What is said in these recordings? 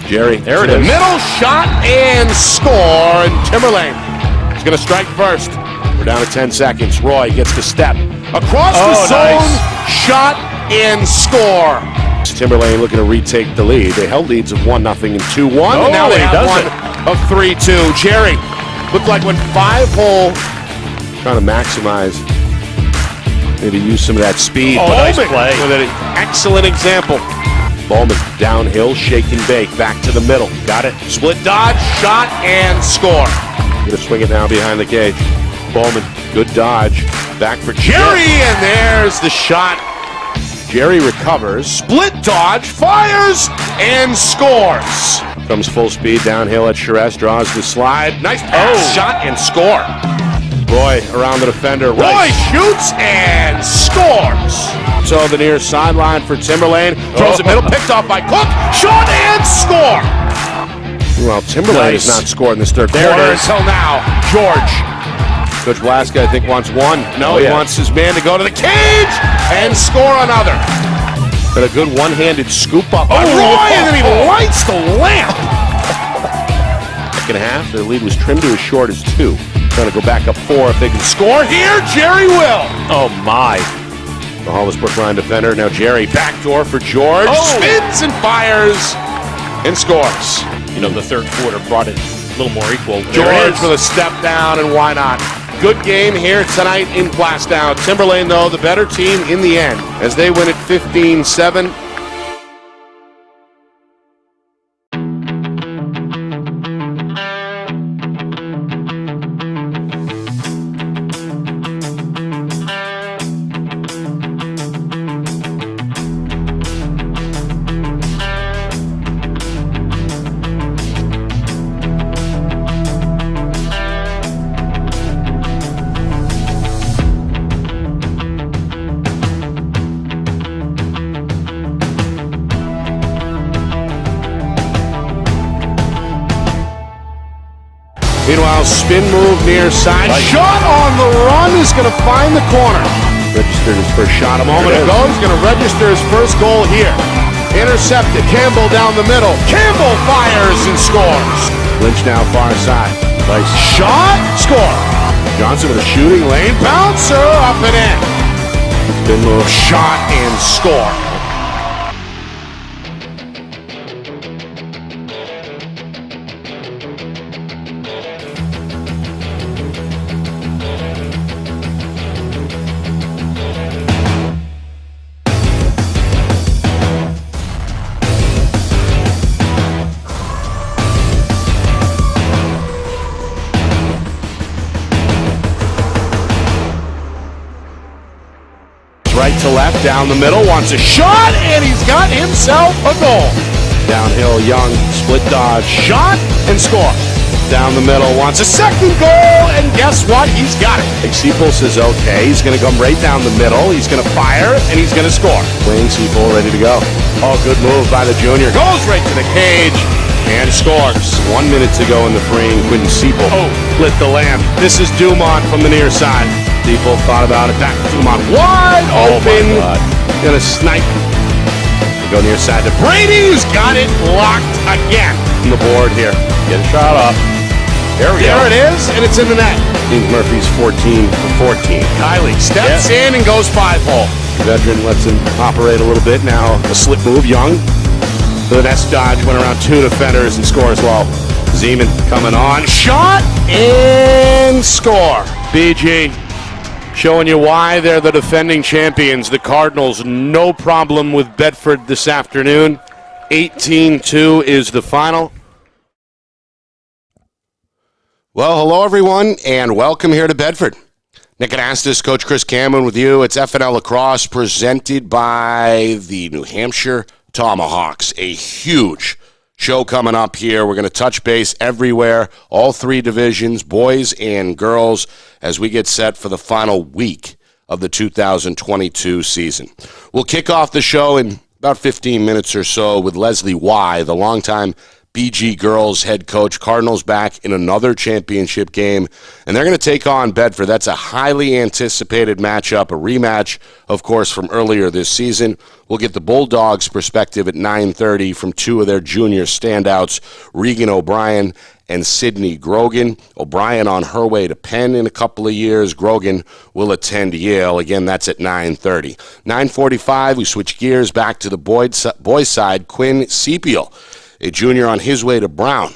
Jerry, there it is. Middle shot and score. And Timberlane is going to strike first. We're down to 10 seconds. Roy gets the step. Across the zone. Nice. Shot and score. Timberlane looking to retake the lead. They held leads of 1-0 and 2-1. And now they have one of 3-2. Jerry looked like went 5-hole. Trying to maximize. Maybe use some of that speed. Oh, nice play. With an excellent example. Bowman downhill, shake and bake, back to the middle. Got it. Split dodge, shot, and score. Gonna swing it now behind the cage. Bowman, good dodge. Back for Jerry, and there's the shot. Jerry recovers, split dodge, fires, and scores. Comes full speed downhill at Charest, draws the slide. Nice pass, shot, and score. Roy around the defender. Roy shoots and scores. So the near sideline for Timberlane. Throws it middle, picked off by Cook. Shot and score. Well, Timberlane has not scored in this third quarter until now. George. Coach Blaska, I think, wants one. No, he wants his man to go to the cage and score another. But a good one-handed scoop up by Roy, and then he lights the lamp. Second half, their lead was trimmed to as short as 2. Trying to go back up 4 if they can score here. Jerry will. Oh my. The Hollisbrook line defender. Now Jerry backdoor for George. Spins and fires and scores. You know, the third quarter brought it a little more equal. George with a step down, and why not? Good game here tonight in Blastown. Timberlane, though, the better team in the end as they win it 15-7. Meanwhile, spin move near side. Shot on the run is going to find the corner. Registered his first shot a moment ago. He's going to register his first goal here. Intercepted. Campbell down the middle. Campbell fires and scores. Lynch now far side. Nice shot. Score. Johnson with a shooting lane. Bouncer up and in. Spin move. Shot and score. right to left, down the middle, wants a shot, and he's got himself a goal. Downhill, Young, split dodge, shot, and score. Down the middle, wants a second goal, and guess what? He's got it. Sepial says okay. He's going to come right down the middle. He's going to fire, and he's going to score. Quinn Sepial ready to go. Oh, good move by the junior. Goes right to the cage and scores. 1 minute to go in the frame. Quinn Sepial lit the lamp. This is Dumont from the near side. Sepial thought about it. Back to Dumont. Wide open. Going to snipe. Go near side to Brady, who's got it locked again. On the board here. Get a shot off. There it is, and it's in the net. James Murphy's 14 for 14. Kylie steps in and goes 5-hole. Veteran lets him operate a little bit. Now a slip move, Young. The S dodge went around 2 defenders and scores well. Zeman coming on. Shot and score. BG showing you why they're the defending champions. The Cardinals, no problem with Bedford this afternoon. 18-2 is the final. Well, hello, everyone, and welcome here to Bedford. Nick Anastas, Coach Chris Cameron with you. It's FNL Lacrosse presented by the New Hampshire Tomahawks. A huge show coming up here. We're going to touch base everywhere, all 3 divisions, boys and girls, as we get set for the final week of the 2022 season. We'll kick off the show in about 15 minutes or so with Leslie Y., the longtime BG girls head coach. Cardinals back in another championship game, and they're going to take on Bedford. That's a highly anticipated matchup, a rematch, of course, from earlier this season. We'll get the Bulldogs' perspective at 9:30 from 2 of their junior standouts, Regan O'Brien and Sydney Grogan. O'Brien on her way to Penn in a couple of years. Grogan will attend Yale. Again, that's at 9:30. 9:45, we switch gears back to the boys' side. Quinn Sepial, a junior on his way to Brown.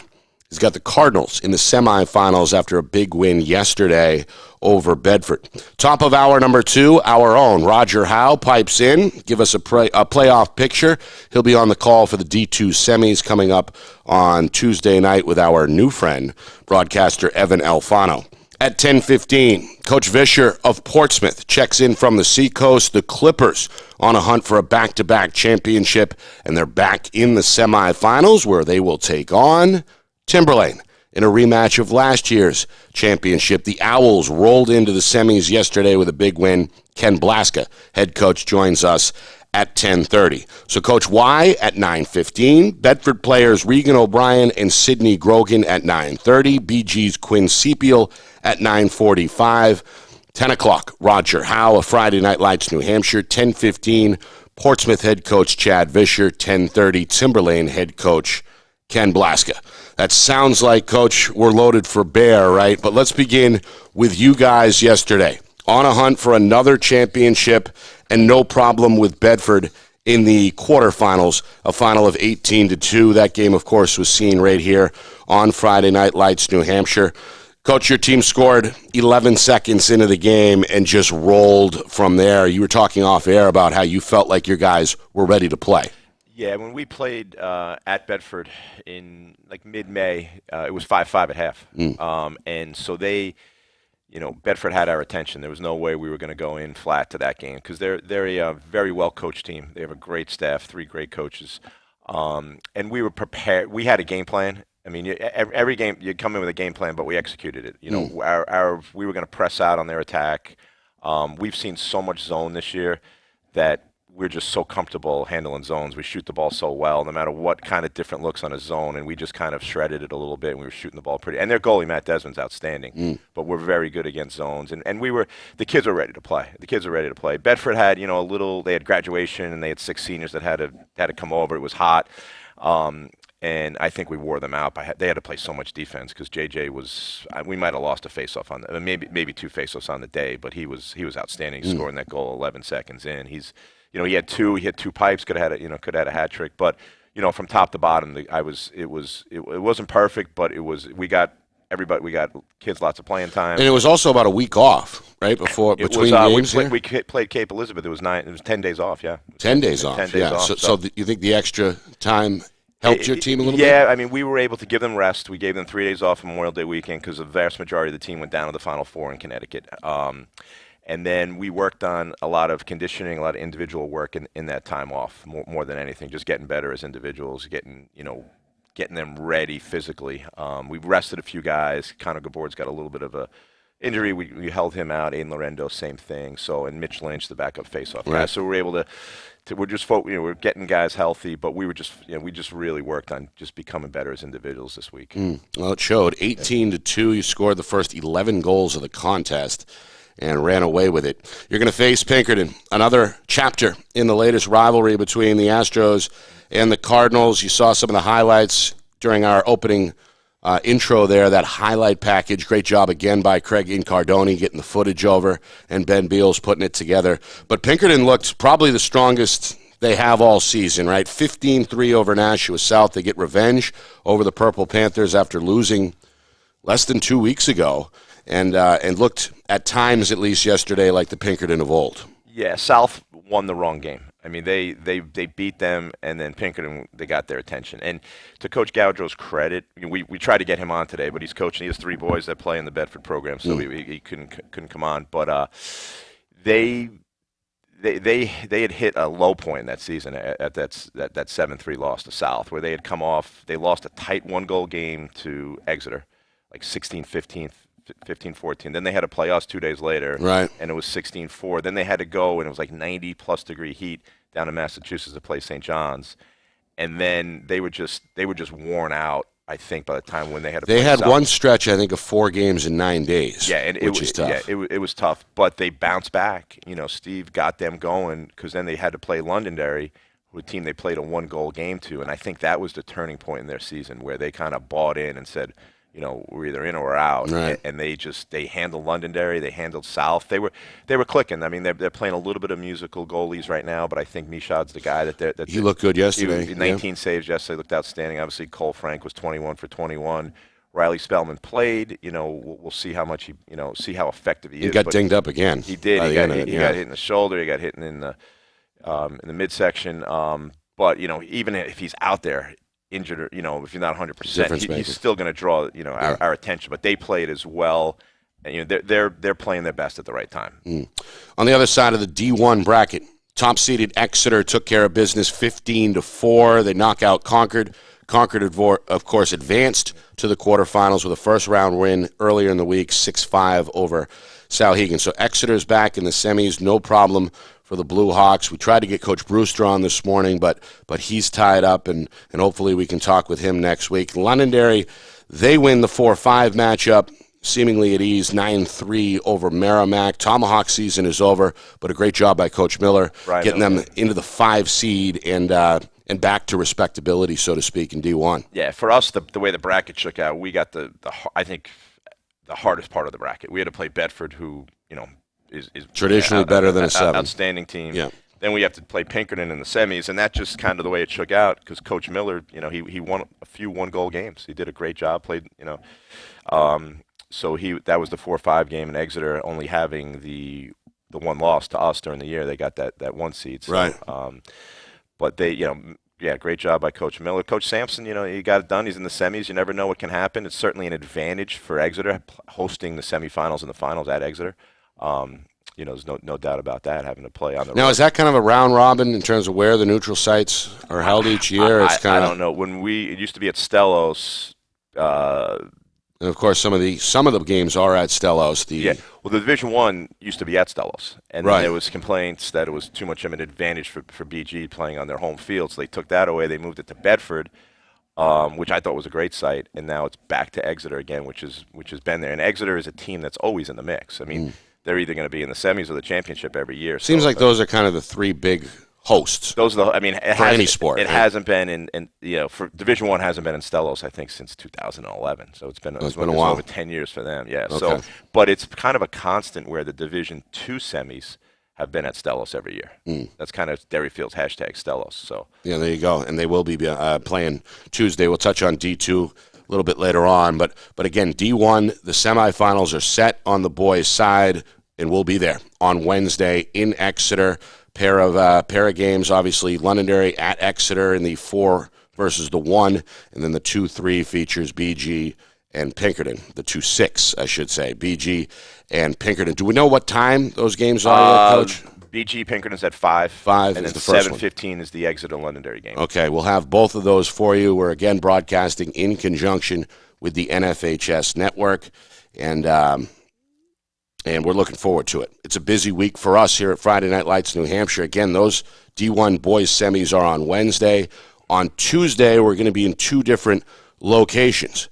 He's got the Cardinals in the semifinals after a big win yesterday over Bedford. Top of hour number 2, our own Roger Howe pipes in, give us a playoff picture. He'll be on the call for the D2 semis coming up on Tuesday night with our new friend, broadcaster Evan Alfano. At 10:15, Coach Vischer of Portsmouth checks in from the Seacoast. The Clippers on a hunt for a back-to-back championship, and they're back in the semifinals where they will take on Timberlane in a rematch of last year's championship. The Owls rolled into the semis yesterday with a big win. Ken Blaska, head coach, joins us at 10:30. So Coach Y at 9:15. Bedford players Regan O'Brien and Sydney Grogan at 9:30. BG's Quinn Sepial at 9:45. 10 o'clock, Roger Howe of Friday Night Lights, New Hampshire. 10:15, Portsmouth head coach Chad Vischer. 10:30, Timberlane head coach Ken Blaska. That sounds like, Coach, we're loaded for bear, right? But let's begin with you guys yesterday. On a hunt for another championship, and no problem with Bedford in the quarterfinals, a final of 18-2. That game, of course, was seen right here on Friday Night Lights, New Hampshire. Coach, your team scored 11 seconds into the game and just rolled from there. You were talking off air about how you felt like your guys were ready to play. Yeah, when we played at Bedford in like mid-May, it was 5-5 at half. And so Bedford had our attention. There was no way we were going to go in flat to that game because they're a very well-coached team. They have a great staff, 3 great coaches. And we were prepared. We had a game plan. I mean, every game you come in with a game plan, but we executed it. We were going to press out on their attack. We've seen so much zone this year that we're just so comfortable handling zones. We shoot the ball so well, no matter what kind of different looks on a zone, and we just kind of shredded it a little bit, and we were shooting the ball pretty. And their goalie, Matt Desmond's outstanding, but we're very good against zones. And the kids were ready to play. Bedford had, they had graduation, and they had 6 seniors that had to come over. It was hot. And I think we wore them out. They had to play so much defense because JJ was. We might have lost a faceoff on maybe 2 faceoffs on the day, but he was outstanding. He's scoring that goal 11 seconds in. He had 2 pipes. Could have had a hat trick. But from top to bottom, it wasn't perfect, but we got kids lots of playing time. And it was also about a week off, right, between games. We played Cape Elizabeth. It was 10 days off. Yeah. 10 days off. 10 days off. So you think the extra time helped your team a little bit? Yeah, I mean, we were able to give them rest. We gave them 3 days off Memorial Day weekend because the vast majority of the team went down to the Final Four in Connecticut. And then we worked on a lot of conditioning, a lot of individual work in that time off, more than anything, just getting better as individuals, getting them ready physically. We rested a few guys. Connor Gabourd's got a little bit of a injury. We held him out. Aiden Lorendo, same thing. So, and Mitch Lynch, the backup faceoff guy. So we're able to we're just we're getting guys healthy, but we just really worked on just becoming better as individuals this week. Well, it showed. 18-2. You scored the first 11 goals of the contest and ran away with it. You're going to face Pinkerton, another chapter in the latest rivalry between the Astros and the Cardinals. You saw some of the highlights during our opening intro there, that highlight package. Great job again by Craig Incardoni getting the footage over, and Ben Beals putting it together. But Pinkerton looked probably the strongest they have all season, right? 15-3 over Nashua South. They get revenge over the Purple Panthers after losing less than 2 weeks ago, and looked at times, at least yesterday, like the Pinkerton of old. Yeah, South won the wrong game. I mean, they beat them, and then Pinkerton, they got their attention. And to Coach Gaudreau's credit, we tried to get him on today, but he's coaching. He has 3 boys that play in the Bedford program, so he couldn't come on. But they had hit a low point that season at that 7-3 loss to South, where they had come off. They lost a tight 1-goal game to Exeter, like 16-15. 15-14. Then they had to play us 2 days later, right? And it was 16-4. Then they had to go, and it was like 90-plus degree heat down in Massachusetts to play St. John's. And then they were just worn out, I think, by the time when they had to play They had South. one stretch, I think, of 4 games in 9 days, which is tough. Yeah, it was tough, but they bounced back. Steve got them going, because then they had to play Londonderry, a team they played a 1-goal game to, and I think that was the turning point in their season, where they kind of bought in and said, we're either in or we're out. Right. And they handled Londonderry, they handled South. They were clicking. I mean, they're playing a little bit of musical goalies right now, but I think Mishad's the guy that he looked good yesterday. He 19 saves yesterday, looked outstanding. Obviously, Cole Frank was 21 for 21. Riley Spellman played. We'll see how much see how effective he is. He got dinged up again. He did. He got hit in the shoulder. He got hit in the midsection. But even if he's out there injured, or if you're not 100%, he's still going to draw our attention. But they played as well, and they're playing their best at the right time. On the other side of the D1 bracket, top-seeded Exeter took care of business 15-4. They knock out Concord. Concord, of course, advanced to the quarterfinals with a first-round win earlier in the week, 6-5 over Salhegan. So Exeter's back in the semis, no problem for the Blue Hawks. We tried to get Coach Brewster on this morning, but he's tied up, and hopefully we can talk with him next week. Londonderry, they win the 4-5 matchup, seemingly at ease, 9-3 over Merrimack. Tomahawk season is over, but a great job by Coach Miller, getting them into the 5 seed and back to respectability, so to speak, in D1. Yeah, for us, the way the bracket shook out, we got I think the hardest part of the bracket. We had to play Bedford, who is traditionally better than a 7. Outstanding team. Yeah. Then we have to play Pinkerton in the semis, and that's just kind of the way it shook out, because Coach Miller, he won a few 1-goal games. He did a great job. Played, so that was the 4-5 game, and Exeter only having the 1 loss to us during the year. They got that 1 seed. So, right. But they, great job by Coach Miller. Coach Sampson, he got it done. He's in the semis. You never know what can happen. It's certainly an advantage for Exeter hosting the semifinals and the finals at Exeter. There's no doubt about that, having to play on the road. Now, is that kind of a round robin in terms of where the neutral sites are held each year? I don't know. It used to be at Stellos. And of course, some of the games are at Stellos. The Division I used to be at Stellos, and then there was complaints that it was too much of an advantage for BG playing on their home field, so they took that away. They moved it to Bedford, which I thought was a great site, and now it's back to Exeter again, which has been there. And Exeter is a team that's always in the mix. I mean, they're either going to be in the semis or the championship every year. Seems like those are kind of the 3 big hosts. Those are for any sport. It hasn't been for Division I hasn't been in Stellos, I think, since 2011. So it's been a while. Over 10 years for them. Yeah. Okay. So, but it's kind of a constant where the Division II semis have been at Stellos every year. That's kind of Derryfield's #Stellos. So yeah, there you go. And they will be playing Tuesday. We'll touch on D2 a little bit later on, but again, D1, the semifinals are set on the boys' side, and we'll be there on Wednesday in Exeter. Pair of games, obviously Londonderry at Exeter in the 4 versus the 1, and then the 2-3 features BG and Pinkerton, the 2-6, I should say, BG and Pinkerton. Do we know what time those games are yet, Coach? BG Pinkerton's at 5. 5 and is then the first 7:15 is the Exeter Londonderry game. Okay, we'll have both of those for you. We're, again, broadcasting in conjunction with the NFHS network, and we're looking forward to it. It's a busy week for us here at Friday Night Lights, New Hampshire. Again, those D1 boys semis are on Wednesday. On Tuesday, we're going to be in 2 different locations.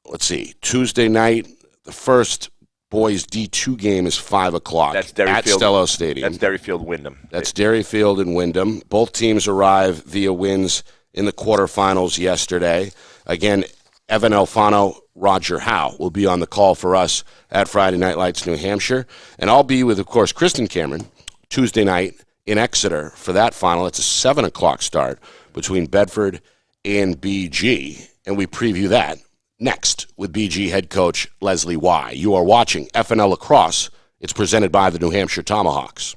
Let's see. Tuesday night, the first boys D2 game is 5 o'clock. That's at Stello Stadium. That's Derryfield Wyndham. That's Derryfield and Wyndham. Both teams arrive via wins in the quarterfinals yesterday. Again, Evan Alfano, Roger Howe will be on the call for us at Friday Night Lights, New Hampshire. And I'll be with, of course, Kristen Cameron Tuesday night in Exeter for that final. It's a 7 o'clock start between Bedford and BG. And we preview that next with BG head coach Leslie Y. You are watching FNL Lacrosse. It's presented by the New Hampshire Tomahawks.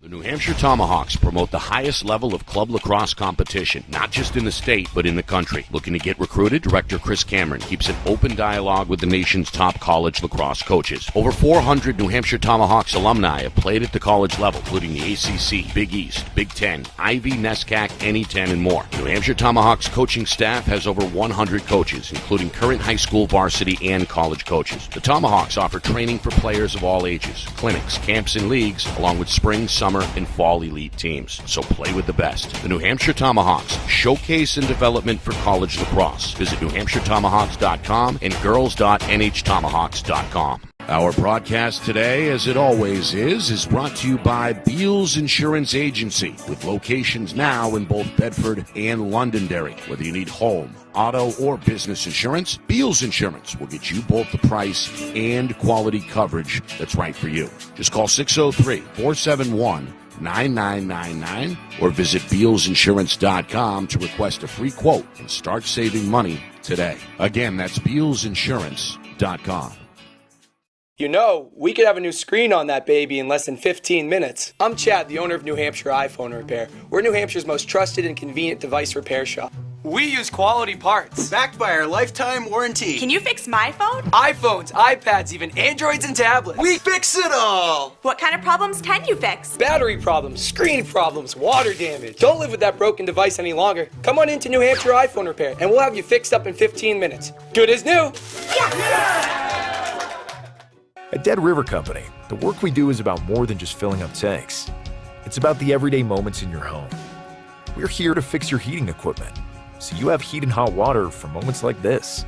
The New Hampshire Tomahawks promote the highest level of club lacrosse competition, not just in the state, but in the country. Looking to get recruited? Director Chris Cameron keeps an open dialogue with the nation's top college lacrosse coaches. Over 400 New Hampshire Tomahawks alumni have played at the college level, including the ACC, Big East, Big Ten, Ivy, NESCAC, NE10, and more. New Hampshire Tomahawks coaching staff has over 100 coaches, including current high school varsity and college coaches. The Tomahawks offer training for players of all ages, clinics, camps, and leagues, along with spring, summer, and fall elite teams. So play with the best. The New Hampshire Tomahawks, showcase and development for college lacrosse. Visit NewHampshireTomahawks.com and girls.nhtomahawks.com. Our broadcast today, as it always is brought to you by Beals Insurance Agency, with locations now in both Bedford and Londonderry. Whether you need home, auto, or business insurance, Beals Insurance will get you both the price and quality coverage that's right for you. Just call 603-471-9999 or visit BealsInsurance.com to request a free quote and start saving money today. Again, that's BealsInsurance.com. You know, we could have a new screen on that baby in less than 15 minutes. I'm Chad, the owner of New Hampshire iPhone Repair. We're New Hampshire's most trusted and convenient device repair shop. We use quality parts. Backed by our lifetime warranty. Can you fix my phone? iPhones, iPads, even Androids and tablets. We fix it all! What kind of problems can you fix? Battery problems, screen problems, water damage. Don't live with that broken device any longer. Come on into New Hampshire iPhone Repair and we'll have you fixed up in 15 minutes. Good as new. Yes! At Dead River Company, the work we do is about more than just filling up tanks. It's about the everyday moments in your home. We're here to fix your heating equipment, so you have heat and hot water for moments like this.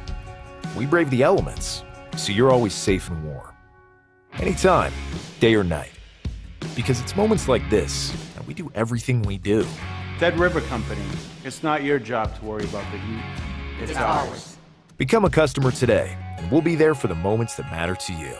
We brave the elements, so you're always safe and warm. Anytime, day or night. Because it's moments like this that we do everything we do. Dead River Company. It's not your job to worry about the heat. It's ours. Become a customer today, and we'll be there for the moments that matter to you.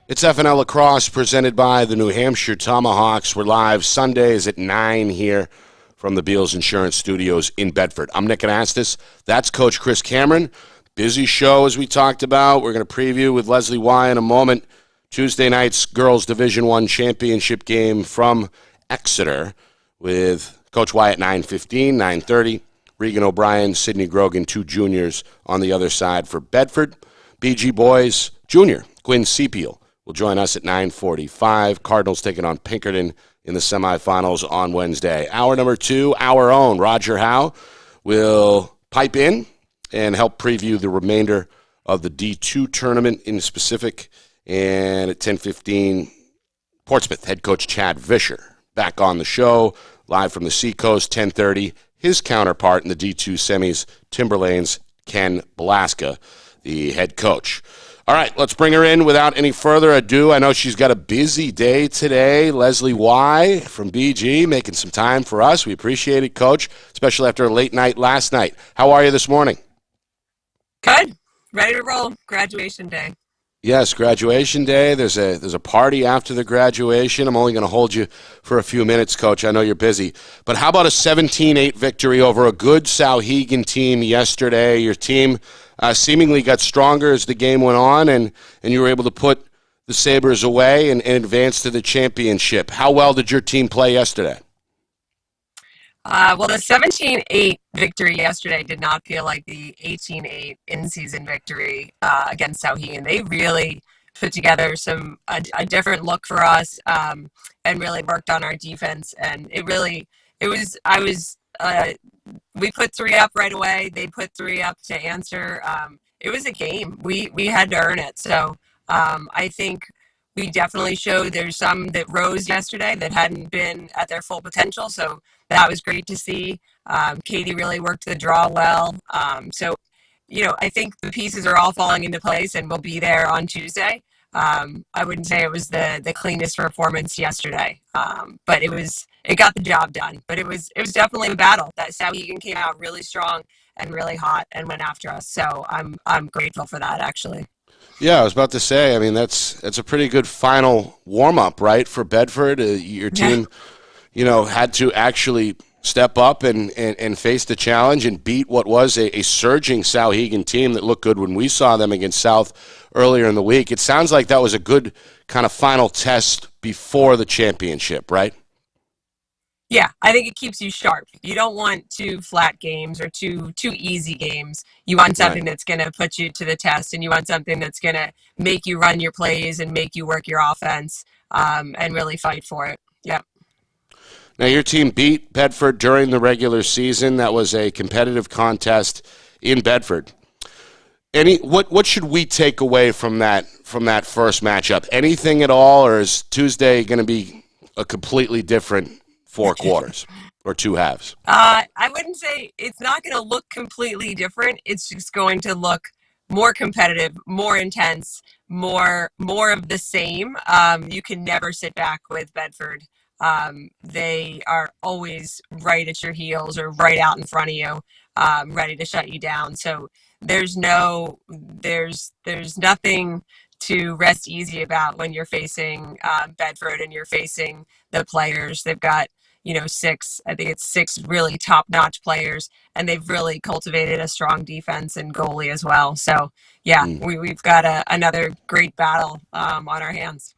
It's FNL Lacrosse presented by the New Hampshire Tomahawks. We're live Sundays at 9 here from the Beals Insurance Studios in Bedford. I'm Nick Anastas. That's Coach Chris Cameron. Busy show, as we talked about. We're going to preview with Leslie Y in a moment Tuesday night's Girls Division I Championship game from Exeter with Coach Y at 9:15, 9:30. Regan O'Brien, Sidney Grogan, 2 juniors on the other side for Bedford. BG Boys Junior, Quinn Sepial, will join us at 9:45. Cardinals taking on Pinkerton in the semifinals on Wednesday. Hour number 2, our own Roger Howe will pipe in and help preview the remainder of the D2 tournament in specific. And at 10:15, Portsmouth head coach Chad Vischer back on the show, live from the Seacoast. 10:30, his counterpart in the D2 semis, Timberlane's Ken Blaska, the head coach. All right, let's bring her in without any further ado. I know she's got a busy day today. Leslie Y from BG making some time for us. We appreciate it, Coach, especially after a late night last night. How are you this morning? Good. Ready to roll. Graduation day. Yes, graduation day. There's a party after the graduation. I'm only going to hold you for a few minutes, Coach. I know you're busy. But how about a 17-8 victory over a good Sauhegan team yesterday? Your team seemingly got stronger as the game went on, and you were able to put the Sabres away and advance to the championship. How well did your team play yesterday? Well, the 17-8 victory yesterday did not feel like the 18-8 in-season victory against Sauhegan. They really put together a different look for us and really worked on our defense. And we put 3 up right away. They put 3 up to answer. It was a game. We had to earn it. So I think we definitely showed there's some that rose yesterday that hadn't been at their full potential. So that was great to see. Katie really worked the draw well. So, I think the pieces are all falling into place and we'll be there on Tuesday. I wouldn't say it was the cleanest performance yesterday, but it got the job done. But it was definitely a battle. That Sauhegan came out really strong and really hot and went after us. So I'm grateful for that, actually. Yeah, I was about to say, I mean, that's a pretty good final warm-up, right, for Bedford. Your team, had to actually step up and face the challenge and beat what was a surging Sauhegan team that looked good when we saw them against South earlier in the week. It sounds like that was a good kind of final test before the championship, right? Yeah, I think it keeps you sharp. You don't want 2 flat games or two easy games. You want something that's going to put you to the test, and you want something that's going to make you run your plays and make you work your offense and really fight for it. Yep. Now, your team beat Bedford during the regular season. That was a competitive contest in Bedford. What should we take away from that first matchup? Anything at all, or is Tuesday going to be a completely different 4 quarters or 2 halves? I wouldn't say it's not going to look completely different. It's just going to look more competitive, more intense, more of the same. You can never sit back with Bedford. They are always right at your heels or right out in front of you, ready to shut you down. So there's nothing to rest easy about when you're facing Bedford and you're facing the players. They've got 6 really top-notch players, and they've really cultivated a strong defense and goalie as well. So yeah, we've got another great battle on our hands.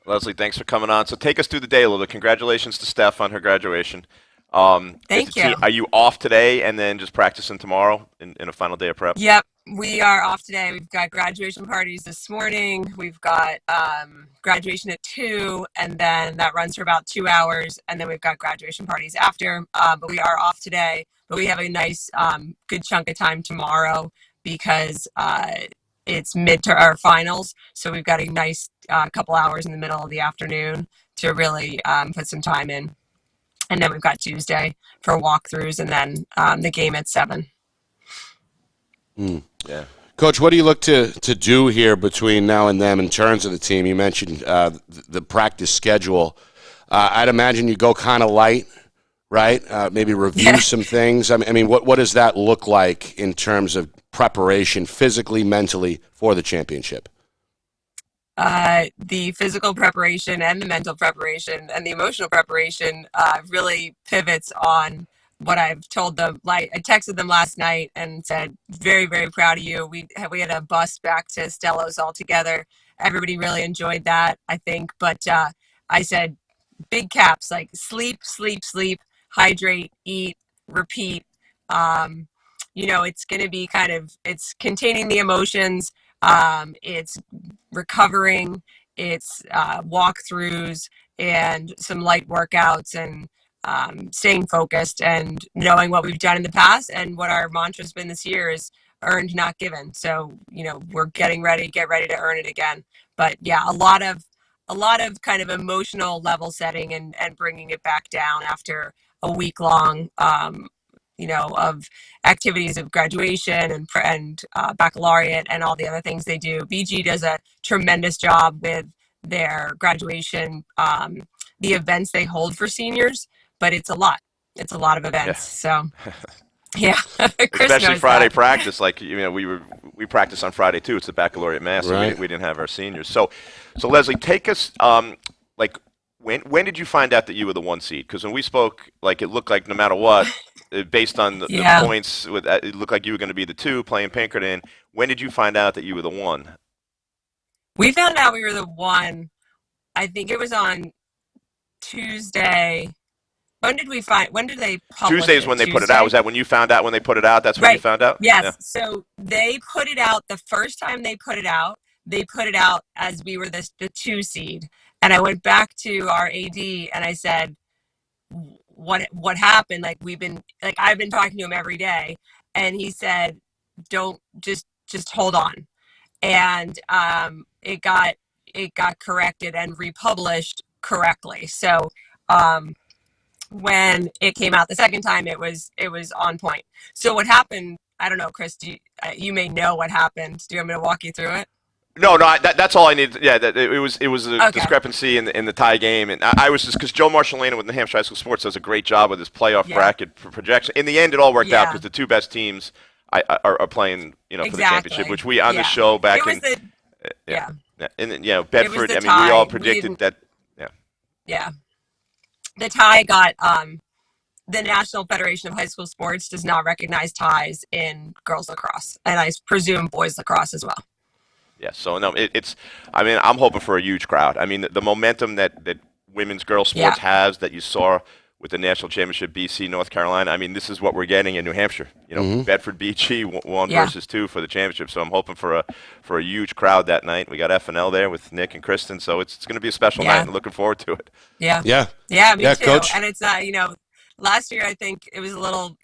Leslie, thanks for coming on. So take us through the day a little bit. Congratulations to Steph on her graduation. Thank you. Are you off today and then just practicing tomorrow in a final day of prep? Yep, we are off today. We've got graduation parties this morning. We've got graduation at 2, and then that runs for about 2 hours, and then we've got graduation parties after. But we are off today, but we have a nice good chunk of time tomorrow because it's our finals. So we've got a nice couple hours in the middle of the afternoon to really put some time in. And then we've got Tuesday for walkthroughs, and then the game at 7. Yeah. Coach, what do you look to do here between now and then in terms of the team? You mentioned the practice schedule. I'd imagine you go kind of light, right? Maybe review some things. I mean, what does that look like in terms of preparation, physically, mentally, for the championship? The physical preparation and the mental preparation and the emotional preparation really pivots on what I've told them. Like, I texted them last night and said, very, very proud of you. We had a bus back to Stellos all together. Everybody really enjoyed that, I think. But I said, big caps, like sleep, sleep, sleep, hydrate, eat, repeat. It's going to be it's containing the emotions. It's recovering, it's walkthroughs and some light workouts and staying focused and knowing what we've done in the past, and what our mantra's been this year is earned, not given. So, we're get ready to earn it again. But yeah, a lot of kind of emotional level setting and bringing it back down after a week long of activities of graduation and baccalaureate and all the other things they do. BG does a tremendous job with their graduation, the events they hold for seniors, but it's a lot. It's a lot of events. Yeah. So, yeah. Especially Friday practice. Like, we we practice on Friday too. It's the baccalaureate mass. So Right. we didn't have our seniors. So Leslie, take us like when did you find out that you were the 1 seed? Because when we spoke, like it looked like no matter what, based on the points, it looked like you were going to be the 2 playing Pinkerton. When did you find out that you were the 1? We found out we were the 1. I think it was on Tuesday. When did they publish Tuesday is when they put it out. Was that when you found out when they put it out? That's when you found out? Yes. Yeah. So they put it out the first time they put it out as we were the 2 seed. And I went back to our AD and I said, what happened? Like I've been talking to him every day. And he said, don't just hold on. And it got corrected and republished correctly. So when it came out the second time, it was on point. So what happened? I don't know, Chris. You may know what happened. Do you want me to walk you through it? No, that's all I need. Yeah, it was a discrepancy in the tie game, and I was just because Joe Marshallina with New Hampshire High School Sports does a great job with his playoff bracket projection. In the end, it all worked out because the 2 best teams are playing, for the championship, which we on the show back in and Bedford. I mean, we all predicted that. Yeah. Yeah. The tie got the National Federation of High School Sports does not recognize ties in girls lacrosse, and I presume boys lacrosse as well. Yeah, so no, it's. I mean, I'm hoping for a huge crowd. I mean, the momentum that women's girls sports has that you saw with the national championship, BC, North Carolina. I mean, this is what we're getting in New Hampshire. Bedford, BG, 1 versus 2 for the championship. So I'm hoping for a huge crowd that night. We got FNL there with Nick and Kristen, so it's going to be a special night. And looking forward to it. Yeah, me too. Coach. And it's last year I think it was a little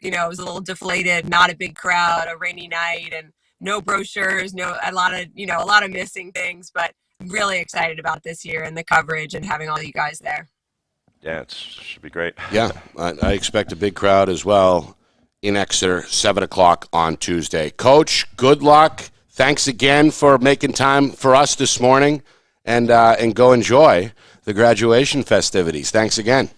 deflated, not a big crowd, a rainy night, and no brochures, a lot of missing things, but really excited about this year and the coverage and having all you guys there. Yeah, it should be great. Yeah, I expect a big crowd as well in Exeter, 7 o'clock on Tuesday. Coach, good luck. Thanks again for making time for us this morning, and go enjoy the graduation festivities. Thanks again.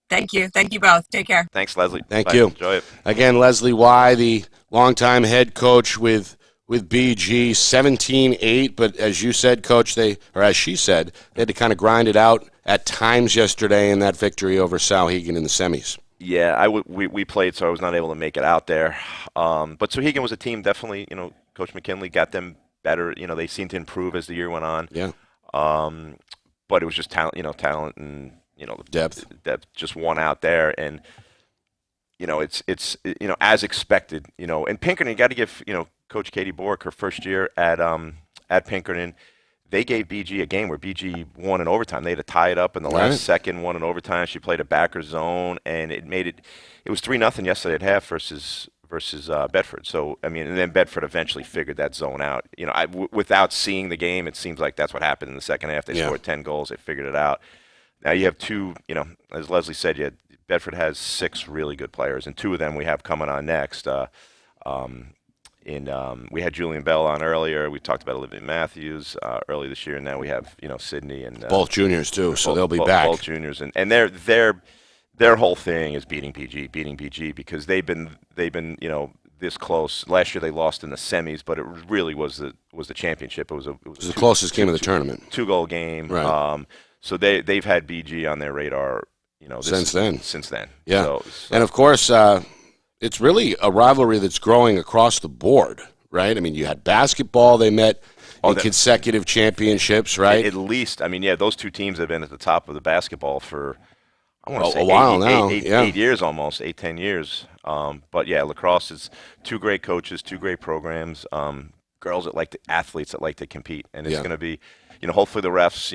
Thank you. Thank you both. Take care. Thanks, Leslie. Thank you. Enjoy it. Again, Leslie Y., the longtime head coach with BG, 17-8, but as you said, Coach, as she said, they had to kind of grind it out at times yesterday in that victory over Souhegan in the semis. Yeah, we played, so I was not able to make it out there. But Souhegan was a team, definitely, Coach McKinley got them better. They seemed to improve as the year went on. Yeah. But it was just talent and, depth just won out there. And, it's as expected, and Pinkerton, you got to give, Coach Katie Bork, her first year at Pinkerton, they gave BG a game where BG won in overtime. They had to tie it up in the last second, won in overtime. She played a backer zone, and it was 3-0 yesterday at half versus Bedford. So, I mean, and then Bedford eventually figured that zone out. Without seeing the game, it seems like that's what happened in the second half. They scored 10 goals. They figured it out. Now you have 2, as Leslie said, Bedford has 6 really good players, and 2 of them we have coming on next. We had Julian Bell on earlier. We talked about Olivia Matthews early this year, and now we have Sydney and both juniors too. So they'll be back. Both juniors, and their whole thing is beating BG because they've been this close. Last year they lost in the semis, but it really was the championship. It was the closest game of the tournament. 2-goal game. Right. So they've had BG on their radar. Since then. Yeah. So. And of course. It's really a rivalry that's growing across the board, right? I mean, you had basketball. They met in consecutive championships, right? At least, I mean, those 2 teams have been at the top of the basketball for, I want to say, a while now. 8 years almost, 10 years. But, lacrosse is 2 great coaches, 2 great programs, girls athletes that like to compete. And it's going to be, hopefully the refs,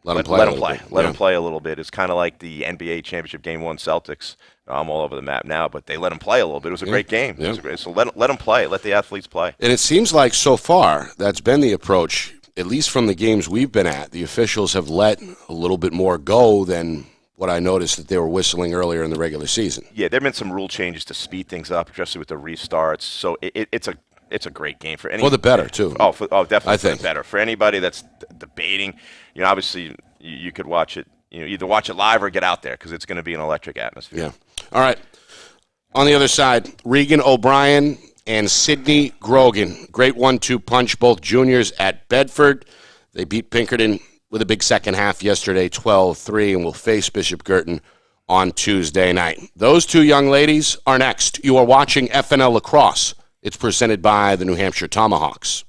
let them play a little bit. It's kind of like the NBA championship game 1 Celtics. I'm all over the map now, but they let them play a little bit. It was a great game. Yeah. So let them play. Let the athletes play. And it seems like so far that's been the approach, at least from the games we've been at. The officials have let a little bit more go than what I noticed that they were whistling earlier in the regular season. Yeah, there have been some rule changes to speed things up, especially with the restarts. So it's a great game for any. For the better too. Definitely. I think for the better for anybody that's debating. Obviously you could watch it. Either watch it live or get out there because it's going to be an electric atmosphere. Yeah. All right. On the other side, Regan O'Brien and Sydney Grogan. Great 1-2 punch, both juniors at Bedford. They beat Pinkerton with a big second half yesterday, 12-3, and will face Bishop Girton on Tuesday night. Those two young ladies are next. You are watching FNL Lacrosse. It's presented by the New Hampshire Tomahawks.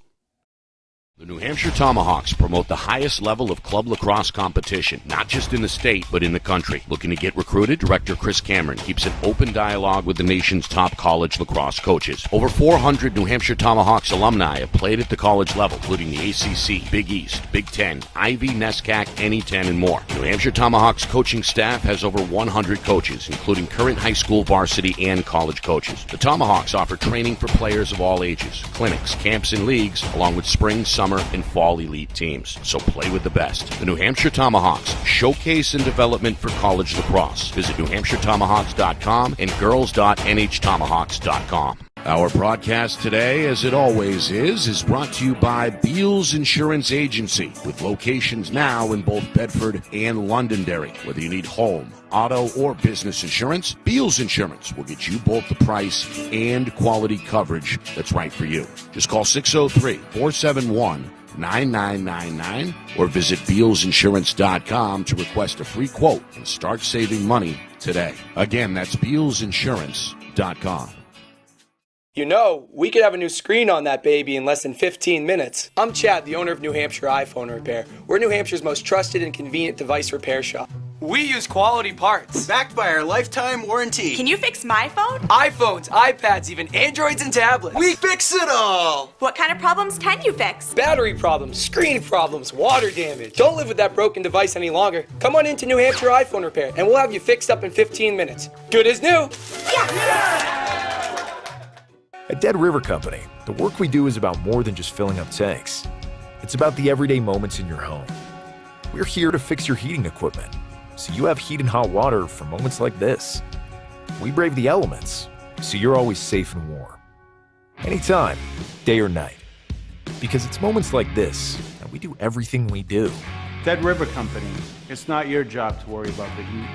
The New Hampshire Tomahawks promote the highest level of club lacrosse competition, not just in the state, but in the country. Looking to get recruited? Director Chris Cameron keeps an open dialogue with the nation's top college lacrosse coaches. Over 400 New Hampshire Tomahawks alumni have played at the college level, including the ACC, Big East, Big Ten, Ivy, NESCAC, NE10, and more. New Hampshire Tomahawks coaching staff has over 100 coaches, including current high school varsity and college coaches. The Tomahawks offer training for players of all ages, clinics, camps, and leagues, along with spring, summer, and fall elite teams. So play with the best. The New Hampshire Tomahawks, showcase and development for college lacrosse. Visit newhampshiretomahawks.com and girls.nhtomahawks.com. Our broadcast today, as it always is brought to you by Beals Insurance Agency, with locations now in both Bedford and Londonderry. Whether you need home, auto, or business insurance, Beals Insurance will get you both the price and quality coverage that's right for you. Just call 603-471-9999 or visit BealsInsurance.com to request a free quote and start saving money today. Again, that's BealsInsurance.com. You know, we could have a new screen on that baby in less than 15 minutes. I'm Chad, the owner of New Hampshire iPhone Repair. We're New Hampshire's most trusted and convenient device repair shop. We use quality parts. Backed by our lifetime warranty. Can you fix my phone? iPhones, iPads, even Androids and tablets. We fix it all! What kind of problems can you fix? Battery problems, screen problems, water damage. Don't live with that broken device any longer. Come on into New Hampshire iPhone Repair and we'll have you fixed up in 15 minutes. Good as new. At Dead River Company, the work we do is about more than just filling up tanks. It's about the everyday moments in your home. We're here to fix your heating equipment, so you have heat and hot water for moments like this. We brave the elements, so you're always safe and warm. Anytime, day or night. Because it's moments like this that we do everything we do. Dead River Company. It's not your job to worry about the heat.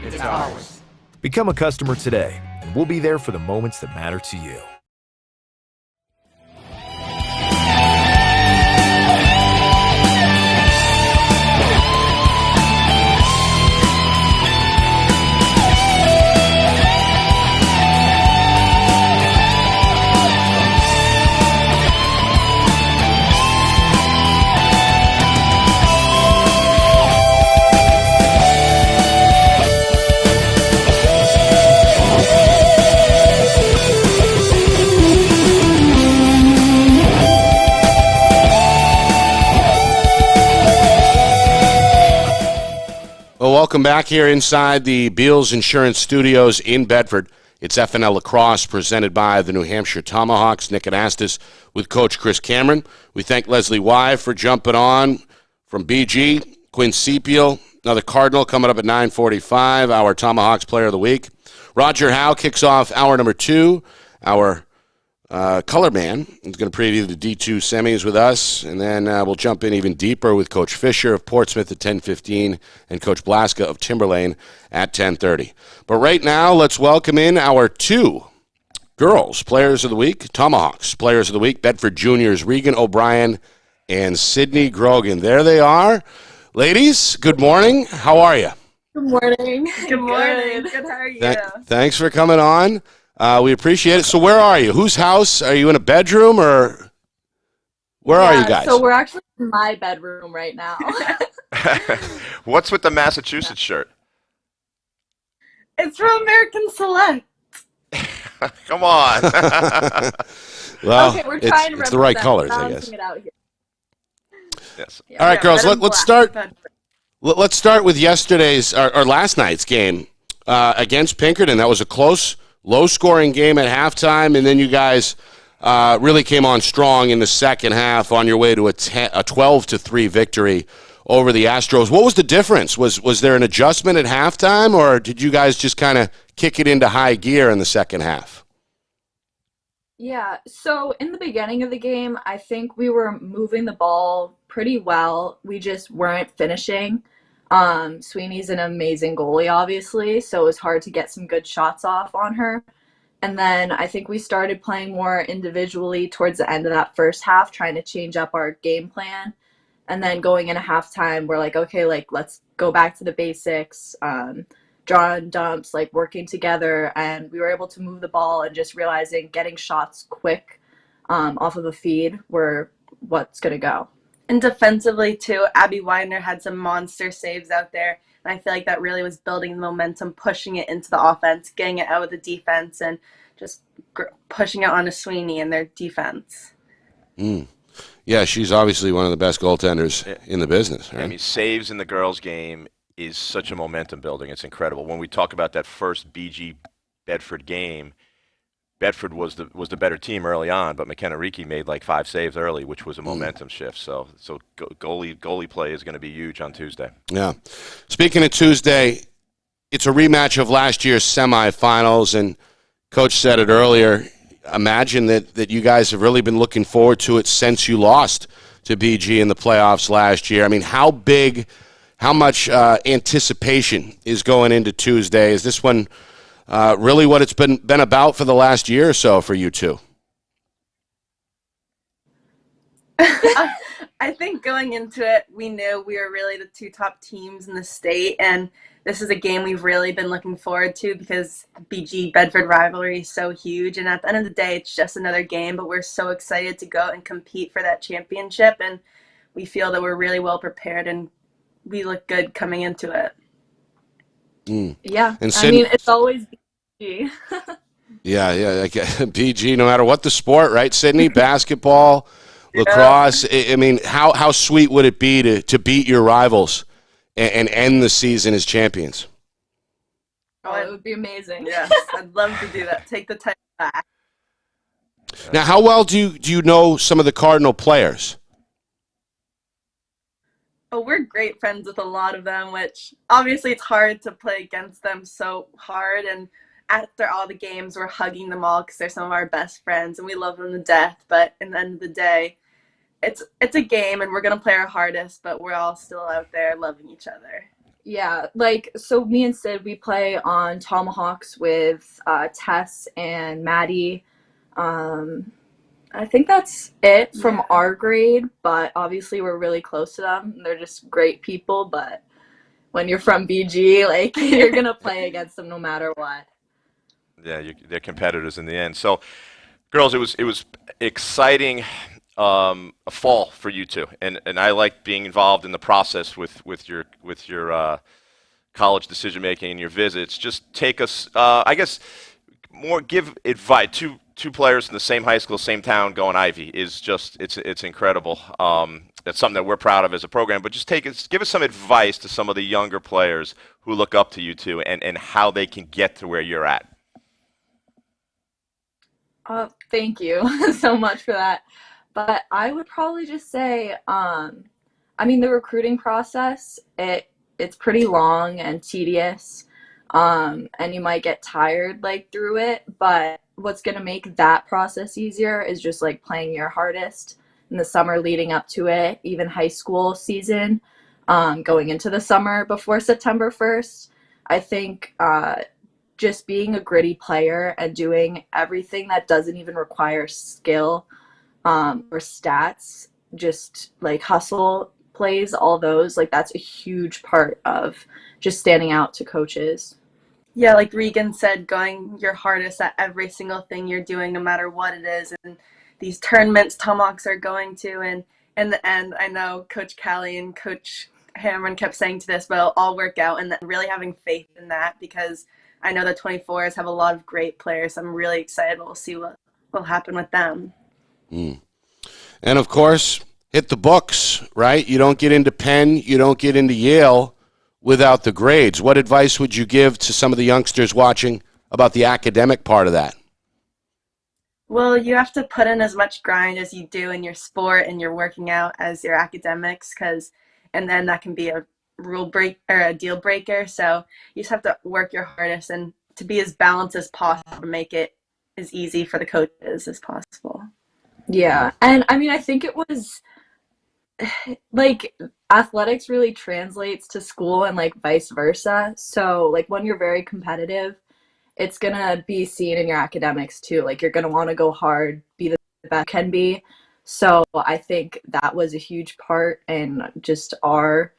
It's ours. Become a customer today, and we'll be there for the moments that matter to you. Well, welcome back here inside the Beals Insurance Studios in Bedford. It's FNL Lacrosse presented by the New Hampshire Tomahawks. Nick Anastas with Coach Chris Cameron. We thank Leslie Y for jumping on from BG. Quinn Sepial, another Cardinal coming up at 9:45, our Tomahawks Player of the Week. Roger Howe kicks off hour number 2. Our color man is going to preview the D2 semis with us, and then we'll jump in even deeper with Coach Fisher of Portsmouth at 10:15 and Coach Blaska of Timberlane at 10:30. But right now, let's welcome in our 2 girls Players of the Week, Tomahawks Players of the Week, Bedford Juniors, Regan O'Brien and Sydney Grogan. There they are. Ladies, good morning. How are you? Good morning. Good morning. Good, how are you? Thanks for coming on. We appreciate it. So where are you? Whose house? Are you in a bedroom or where are you guys? So we're actually in my bedroom right now. What's with the Massachusetts shirt? It's from American Select. Come on. Well, okay, we're trying to it's the right colors, I guess. it out here. Yes. All right, girls, let's start. Let's start with yesterday's or last night's game against Pinkerton. That was a close, low-scoring game at halftime, and then you guys really came on strong in the second half on your way to a 12-3 victory over the Astros. What was the difference? Was there an adjustment at halftime, or did you guys just kind of kick it into high gear in the second half? Yeah, so in the beginning of the game, I think we were moving the ball pretty well. We just weren't finishing. Sweeney's an amazing goalie, obviously, so it was hard to get some good shots off on her. And then I think we started playing more individually towards the end of that first half, trying to change up our game plan. And then going into halftime, we're like, okay, like let's go back to the basics, drawing dumps, like working together. And we were able to move the ball and just realizing getting shots quick off of a feed were what's going to go. And defensively, too, Abby Widener had some monster saves out there. And I feel like that really was building the momentum, pushing it into the offense, getting it out of the defense, and just pushing it onto Sweeney and their defense. Yeah, she's obviously one of the best goaltenders in the business. Right? I mean, saves in the girls' game is such a momentum building. It's incredible. When we talk about that first BG Bedford game, Bedford was the better team early on, but McKenna Reiki made like 5 saves early, which was a momentum shift. So goalie play is going to be huge on Tuesday. Yeah. Speaking of Tuesday, it's a rematch of last year's semifinals, and Coach said it earlier. Imagine that you guys have really been looking forward to it since you lost to BG in the playoffs last year. I mean, how much anticipation is going into Tuesday? Is this one really what it's been about for the last year or so for you two? I think going into it, we knew we were really the 2 top teams in the state, and this is a game we've really been looking forward to because BG Bedford rivalry is so huge. And at the end of the day, it's just another game, but we're so excited to go and compete for that championship, and we feel that we're really well prepared and we look good coming into it. Yeah, And I mean, it's always BG. Yeah, like, BG, no matter what the sport, right, Sydney? Basketball, lacrosse. I mean, how sweet would it be to beat your rivals and end the season as champions? Oh, it would be amazing. Yes, I'd love to do that. Take the title back. Now, how well do you know some of the Cardinal players? Oh, we're great friends with a lot of them, which obviously it's hard to play against them so hard. And after all the games, we're hugging them all because they're some of our best friends and we love them to death. But in the end of the day, it's a game and we're going to play our hardest, but we're all still out there loving each other. Yeah, like, so me and Sid, we play on Tomahawks with Tess and Maddie. I think that's it from our grade, but obviously we're really close to them. They're just great people, but when you're from BG, like, you're going to play against them no matter what. Yeah, they're competitors in the end. So, girls, it was exciting a fall for you two, and I like being involved in the process with your college decision making and your visits. Just take us, I guess, give advice. Two players in the same high school, same town, going Ivy is just it's incredible. That's something that we're proud of as a program. But just give us some advice to some of the younger players who look up to you two and how they can get to where you're at. Thank you so much for that. But I would probably just say, I mean, the recruiting process, it's pretty long and tedious, and you might get tired like through it, but what's going to make that process easier is just like playing your hardest in the summer leading up to it, even high school season, going into the summer before September 1st. I think just being a gritty player and doing everything that doesn't even require skill or stats, just like hustle plays, all those, like that's a huge part of just standing out to coaches. Yeah, like Regan said, going your hardest at every single thing you're doing, no matter what it is. And these tournaments Tomahawks are going to, and in the end, I know Coach Callie and Coach Hamron kept saying to this, but it'll all work out, and really having faith in that, because I know the 24s have a lot of great players. I'm really excited. We'll see what will happen with them. And, of course, hit the books, right? You don't get into Penn, you don't get into Yale without the grades. What advice would you give to some of the youngsters watching about the academic part of that? Well, you have to put in as much grind as you do in your sport and your working out as your academics, and then that can be a rule break or a deal breaker. So you just have to work your hardest and to be as balanced as possible to make it as easy for the coaches as possible. Yeah, and I mean, I think it was like athletics really translates to school and like vice versa. So like when you're very competitive, it's going to be seen in your academics too. Like, you're going to want to go hard, be the best you can be. So I think that was a huge part in just our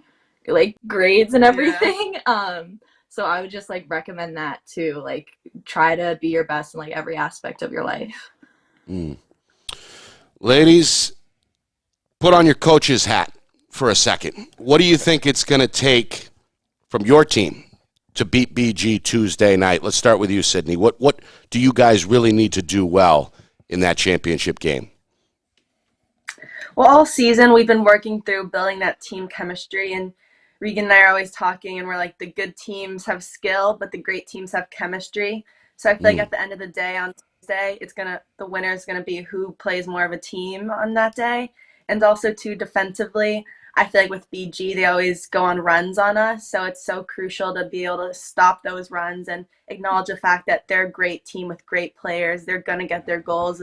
like grades and everything. So I would just like recommend that too. Like, try to be your best in like every aspect of your life. Ladies, put on your coach's hat for a second. What do you think it's going to take from your team to beat BG Tuesday night? Let's start with you, Sydney. What do you guys really need to do well in that championship game? Well, all season we've been working through building that team chemistry, and Regan and I are always talking, and we're like, the good teams have skill, but the great teams have chemistry. So I feel like at the end of the day on Tuesday, the winner is gonna be who plays more of a team on that day. And also too, defensively, I feel like with BG, they always go on runs on us. So it's so crucial to be able to stop those runs and acknowledge the fact that they're a great team with great players. They're going to get their goals,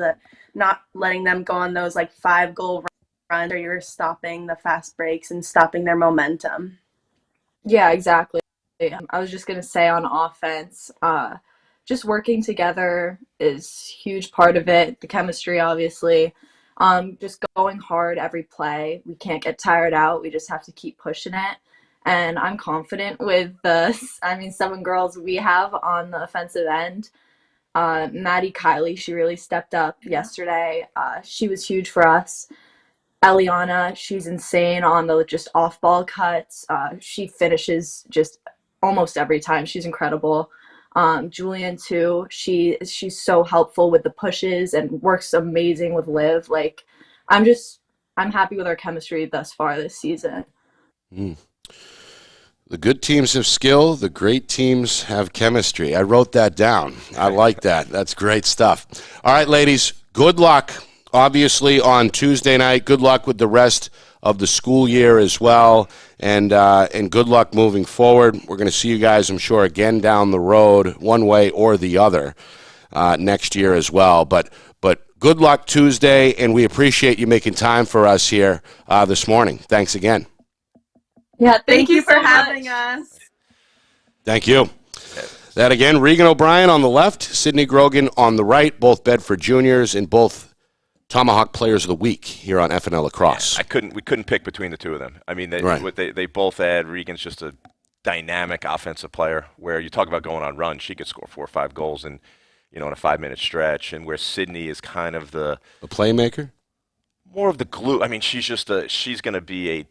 not letting them go on those like 5-goal runs where you're stopping the fast breaks and stopping their momentum. Yeah, exactly. I was just going to say on offense, just working together is a huge part of it. The chemistry, obviously. Just going hard every play. We can't get tired out. We just have to keep pushing it. And I'm confident with the 7 girls we have on the offensive end. Maddie Kiley, she really stepped up yesterday. She was huge for us. Eliana, she's insane on the just off-ball cuts. She finishes just almost every time. She's incredible. Julian too, she's so helpful with the pushes and works amazing with Liv. Like, I'm happy with our chemistry thus far this season. The good teams have skill, the great teams have chemistry. I wrote that down. I like that. That's great stuff. All right, ladies, good luck, obviously, on Tuesday night. Good luck with the rest of the school year as well, and good luck moving forward. We're going to see you guys, I'm sure, again down the road, one way or the other, next year as well. But good luck Tuesday, and we appreciate you making time for us here this morning. Thanks again. Yeah, Thank you for so having us. Thank you. That again, Regan O'Brien on the left, Sydney Grogan on the right, both Bedford juniors and both Tomahawk Players of the Week here on FNL Lacrosse. Yeah, we couldn't pick between the two of them. I mean, they both add. Regan's just a dynamic offensive player. Where you talk about going on runs, she could score 4 or 5 goals in a 5-minute stretch. And where Sydney is kind of the playmaker, more of the glue. I mean, she's going to be a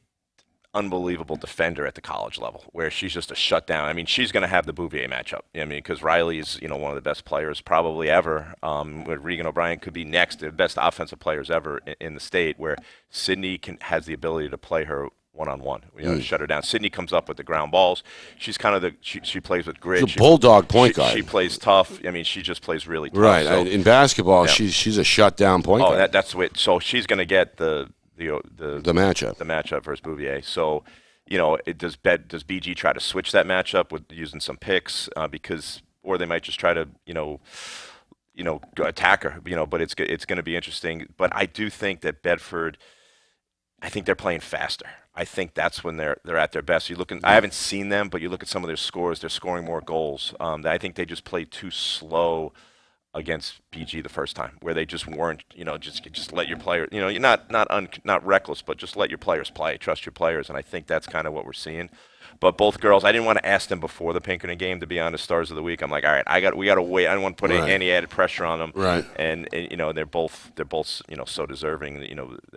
unbelievable defender at the college level, where she's just a shutdown. I mean, she's going to have the Bouvier matchup. I mean, because Riley's one of the best players probably ever. Where Regan O'Brien could be next, the best offensive players ever in the state. Where Sydney has the ability to play her one-on-one, shut her down. Sydney comes up with the ground balls. She's kind of she plays with grit. She's a bulldog point guard. She plays tough. I mean, she just plays really tough. Right. So, in basketball, she's a shutdown point guard. That's the way. So she's going to get the matchup versus Bouvier. So, does BG try to switch that matchup with using some picks or they might just try to attack her. But it's going to be interesting. But I do think that Bedford, I think they're playing faster. I think that's when they're at their best. I haven't seen them, but you look at some of their scores. They're scoring more goals. I think they just played too slow against BG the first time, where they just weren't, just let your player, you're not reckless, but just let your players play, trust your players, and I think that's kind of what we're seeing. But both girls, I didn't want to ask them before the Pinkerton game, to be honest, stars of the week. I'm like, all right, we got to wait. I don't want to put any added pressure on them. Right. And they're both so deserving.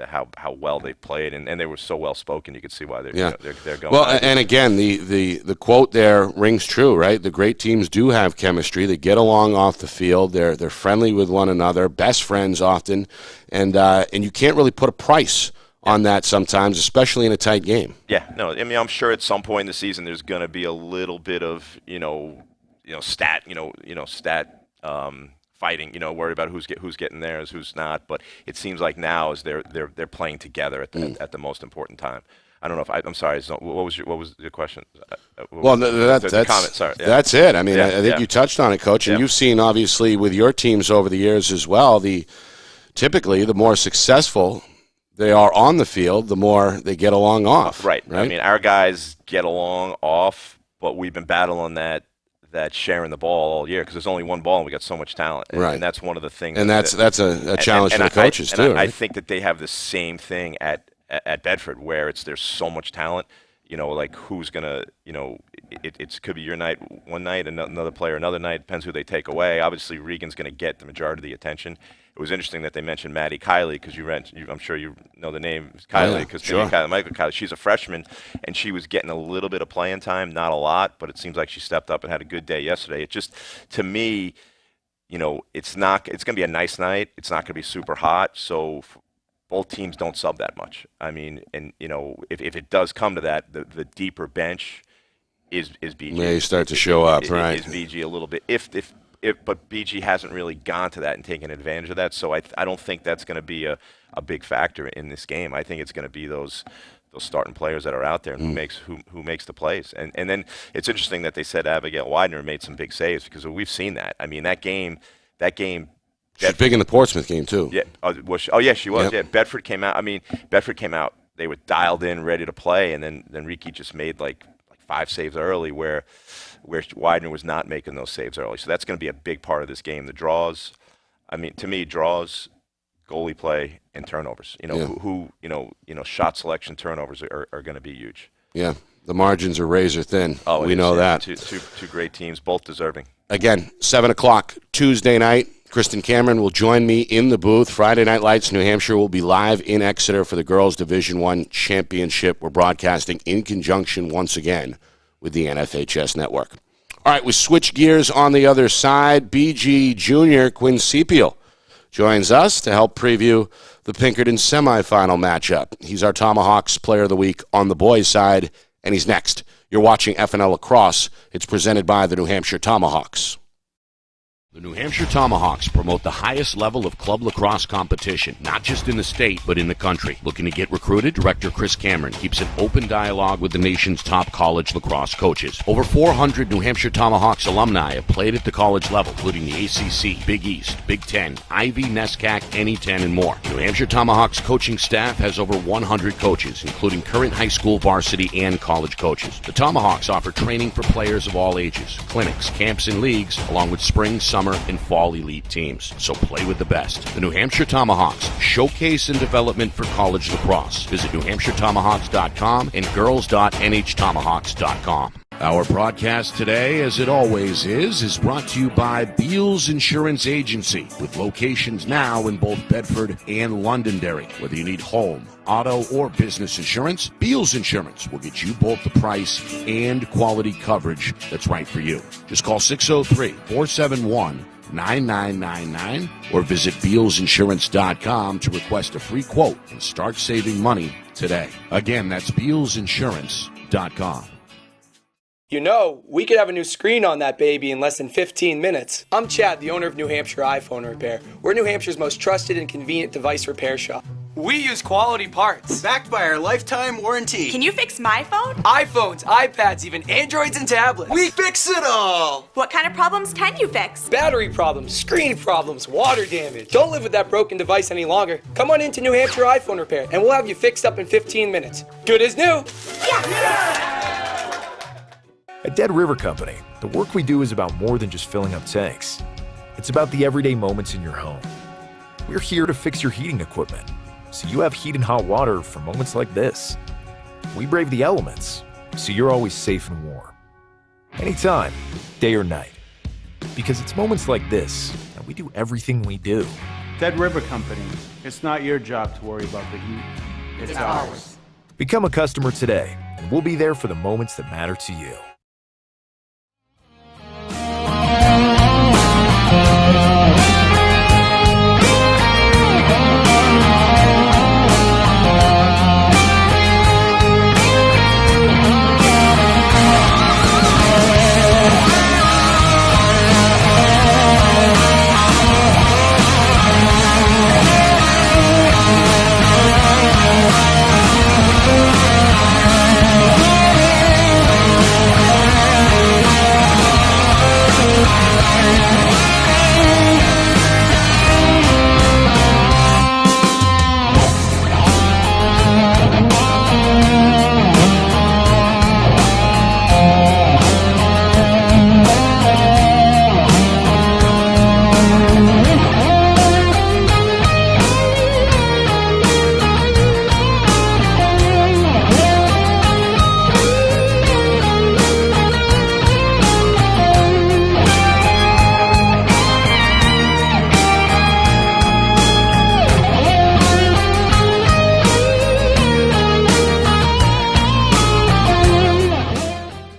How well they played, and they were so well spoken. You could see why they're going. Well, and again, the quote there rings true, right? The great teams do have chemistry. They get along off the field. They're friendly with one another, best friends often, and you can't really put a price on that sometimes, especially in a tight game. Yeah, no, I mean, I'm sure at some point in the season there's going to be a little bit of stat fighting, worried about who's getting theirs, who's not. But it seems like now is they're playing together at the most important time. I don't know if I'm sorry. What was your question? That's the comment. Sorry. Yeah. That's it. I mean, I think you touched on it, Coach, and you've seen obviously with your teams over the years as well. Typically the more successful they are on the field, the more they get along off. Right. I mean, our guys get along off, but we've been battling that that sharing the ball all year, because there's only one ball and we got so much talent. Right. And that's one of the things. And that's a challenge for the coaches, too. I Right? think that they have the same thing at Bedford, where there's so much talent. Like who's going to, it could be your night one night, another player another night. Depends who they take away. Obviously, Regan's going to get the majority of the attention. It was interesting that they mentioned Maddie Kiley, because I'm sure you know the name Kiley, because Michael Kiley, she's a freshman, and she was getting a little bit of playing time, not a lot, but it seems like she stepped up and had a good day yesterday. It just, to me, it's going to be a nice night. It's not going to be super hot, so both teams don't sub that much. I mean, and if it does come to that, the deeper bench is BG. Yeah, you start to show up, right? Is BG a little bit? But BG hasn't really gone to that and taken advantage of that, so I don't think that's going to be a big factor in this game. I think it's going to be those starting players that are out there and who makes the plays. And then it's interesting that they said Abigail Widener made some big saves, because we've seen that. I mean, that game. She's big in the Portsmouth game, too. Yeah. She was. Yep. Yeah. Bedford came out. They were dialed in, ready to play, and then Riki just made like 5 saves early, where Widener was not making those saves early. So that's going to be a big part of this game. The draws. I mean, to me, draws, goalie play, and turnovers. Shot selection, turnovers are going to be huge. Yeah. The margins are razor thin. Oh, we know that. Two great teams, both deserving. Again, 7 o'clock Tuesday night. Kristen Cameron will join me in the booth. Friday Night Lights, New Hampshire will be live in Exeter for the Girls Division I Championship. We're broadcasting in conjunction once again with the NFHS Network. All right, we switch gears on the other side. BG Junior Quinn Sepial joins us to help preview the Pinkerton semifinal matchup. He's our Tomahawks Player of the Week on the boys' side, and he's next. You're watching FNL Lacrosse. It's presented by the New Hampshire Tomahawks. The New Hampshire Tomahawks promote the highest level of club lacrosse competition, not just in the state, but in the country. Looking to get recruited? Director Chris Cameron keeps an open dialogue with the nation's top college lacrosse coaches. Over 400 New Hampshire Tomahawks alumni have played at the college level, including the ACC, Big East, Big Ten, Ivy, NESCAC, NE10, and more. The New Hampshire Tomahawks coaching staff has over 100 coaches, including current high school varsity and college coaches. The Tomahawks offer training for players of all ages, clinics, camps, and leagues, along with spring, summer, and fall elite teams. So play with the best. The New Hampshire Tomahawks, showcase and development for college lacrosse. Visit NewHampshireTomahawks.com and girls.nhtomahawks.com. Our broadcast today, as it always is brought to you by Beals Insurance Agency, with locations now in both Bedford and Londonderry. Whether you need home, auto, or business insurance, Beals Insurance will get you both the price and quality coverage that's right for you. Just call 603-471-9999 or visit BealsInsurance.com to request a free quote and start saving money today. Again, that's BealsInsurance.com. We could have a new screen on that baby in less than 15 minutes. I'm Chad, the owner of New Hampshire iPhone Repair. We're New Hampshire's most trusted and convenient device repair shop. We use quality parts. Backed by our lifetime warranty. Can you fix my phone? iPhones, iPads, even Androids and tablets. We fix it all! What kind of problems can you fix? Battery problems, screen problems, water damage. Don't live with that broken device any longer. Come on into New Hampshire iPhone Repair and we'll have you fixed up in 15 minutes. Good as new. Yeah! At Dead River Company, the work we do is about more than just filling up tanks. It's about the everyday moments in your home. We're here to fix your heating equipment, so you have heat and hot water for moments like this. We brave the elements, so you're always safe and warm. Anytime, day or night. Because it's moments like this that we do everything we do. Dead River Company. It's not your job to worry about the heat. It's ours. Become a customer today, and we'll be there for the moments that matter to you.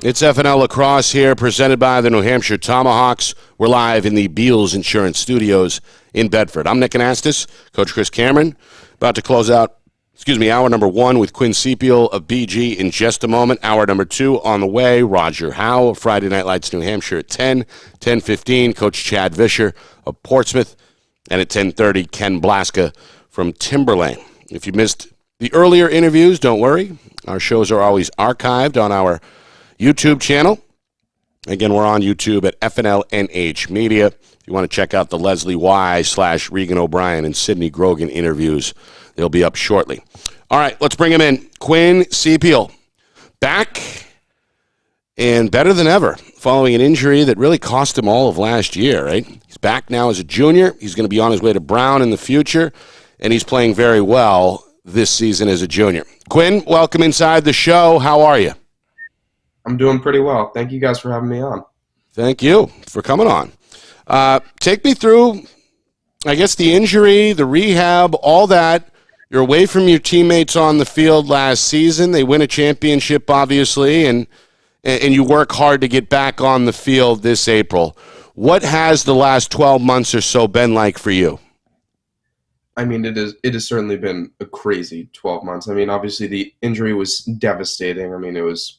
It's FNL Lacrosse here, presented by the New Hampshire Tomahawks. We're live in the Beals Insurance Studios in Bedford. I'm Nick Anastas, Coach Chris Cameron, about to close out, hour number 1 with Quinn Sepial of BG in just a moment. Hour number 2 on the way. Roger Howe of Friday Night Lights New Hampshire at 10, 10:15. Coach Chad Vischer of Portsmouth. And at 10:30, Ken Blaska from Timberlane. If you missed the earlier interviews, don't worry. Our shows are always archived on our YouTube channel. Again, we're on YouTube at FNLNH Media. If you want to check out the Leslie Y / Regan O'Brien and Sidney Grogan interviews, they'll be up shortly. All right, let's bring him in. Quinn Sepial, back and better than ever following an injury that really cost him all of last year, right? He's back now as a junior. He's going to be on his way to Brown in the future, and he's playing very well this season as a junior. Quinn, welcome inside the show. How are you? I'm doing pretty well. Thank you guys for having me on. Thank you for coming on. Take me through, I guess, the injury, the rehab, all that. You're away from your teammates on the field last season. They win a championship, obviously, and you work hard to get back on the field this April. What has the last 12 months or so been like for you? I mean, it has certainly been a crazy 12 months. I mean, obviously the injury was devastating. I mean, it was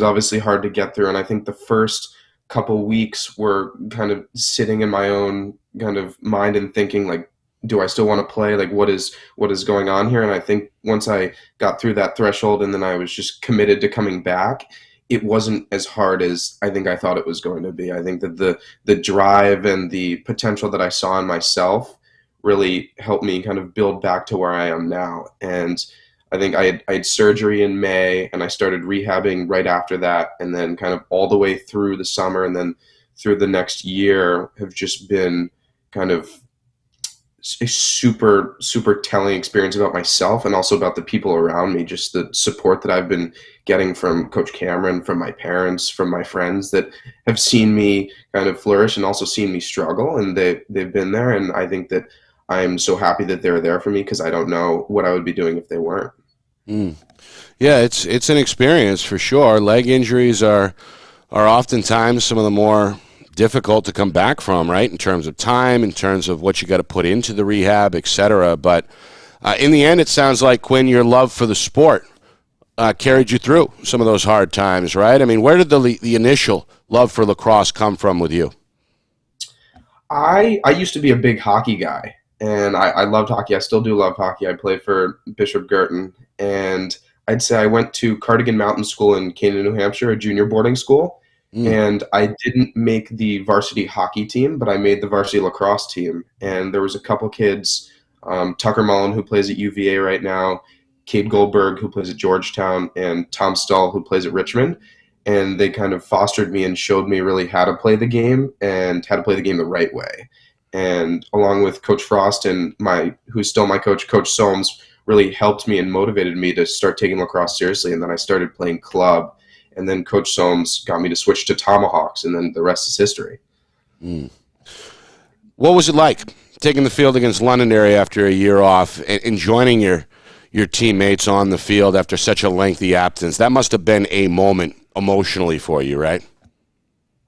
obviously hard to get through, and I think the first couple weeks were kind of sitting in my own kind of mind and thinking, like, do I still want to play? Like, what is going on here? And I think once I got through that threshold and then I was just committed to coming back, it wasn't as hard as I think I thought it was going to be. I think that the drive and the potential that I saw in myself really helped me kind of build back to where I am now. And I think I had surgery in May, and I started rehabbing right after that, and then kind of all the way through the summer and then through the next year have just been kind of a super, super telling experience about myself and also about the people around me, just the support that I've been getting from Coach Cameron, from my parents, from my friends that have seen me kind of flourish and also seen me struggle, and they've been there, and I think that I'm so happy that they're there for me because I don't know what I would be doing if they weren't. Yeah, it's an experience for sure. Leg injuries are oftentimes some of the more difficult to come back from, right, in terms of time, in terms of what you got to put into the rehab, etc. But in the end, it sounds like, Quinn, your love for the sport carried you through some of those hard times, right? I mean, where did the initial love for lacrosse come from with you? I used to be a big hockey guy, and I loved hockey. I still do love hockey. I play for Bishop Girton, and I'd say I went to Cardigan Mountain School in Canaan, New Hampshire, a junior boarding school, and I didn't make the varsity hockey team, but I made the varsity lacrosse team. And there was a couple kids, Tucker Mullen, who plays at UVA right now, Cade Goldberg, who plays at Georgetown, and Tom Stull, who plays at Richmond. And they kind of fostered me and showed me really how to play the game and how to play the game the right way. And along with Coach Frost and who's still my coach, Coach Soames, really helped me and motivated me to start taking lacrosse seriously. And then I started playing club. And then Coach Soames got me to switch to Tomahawks, and then the rest is history. What was it like taking the field against Londonderry after a year off and joining your teammates on the field after such a lengthy absence? That must have been a moment emotionally for you, right?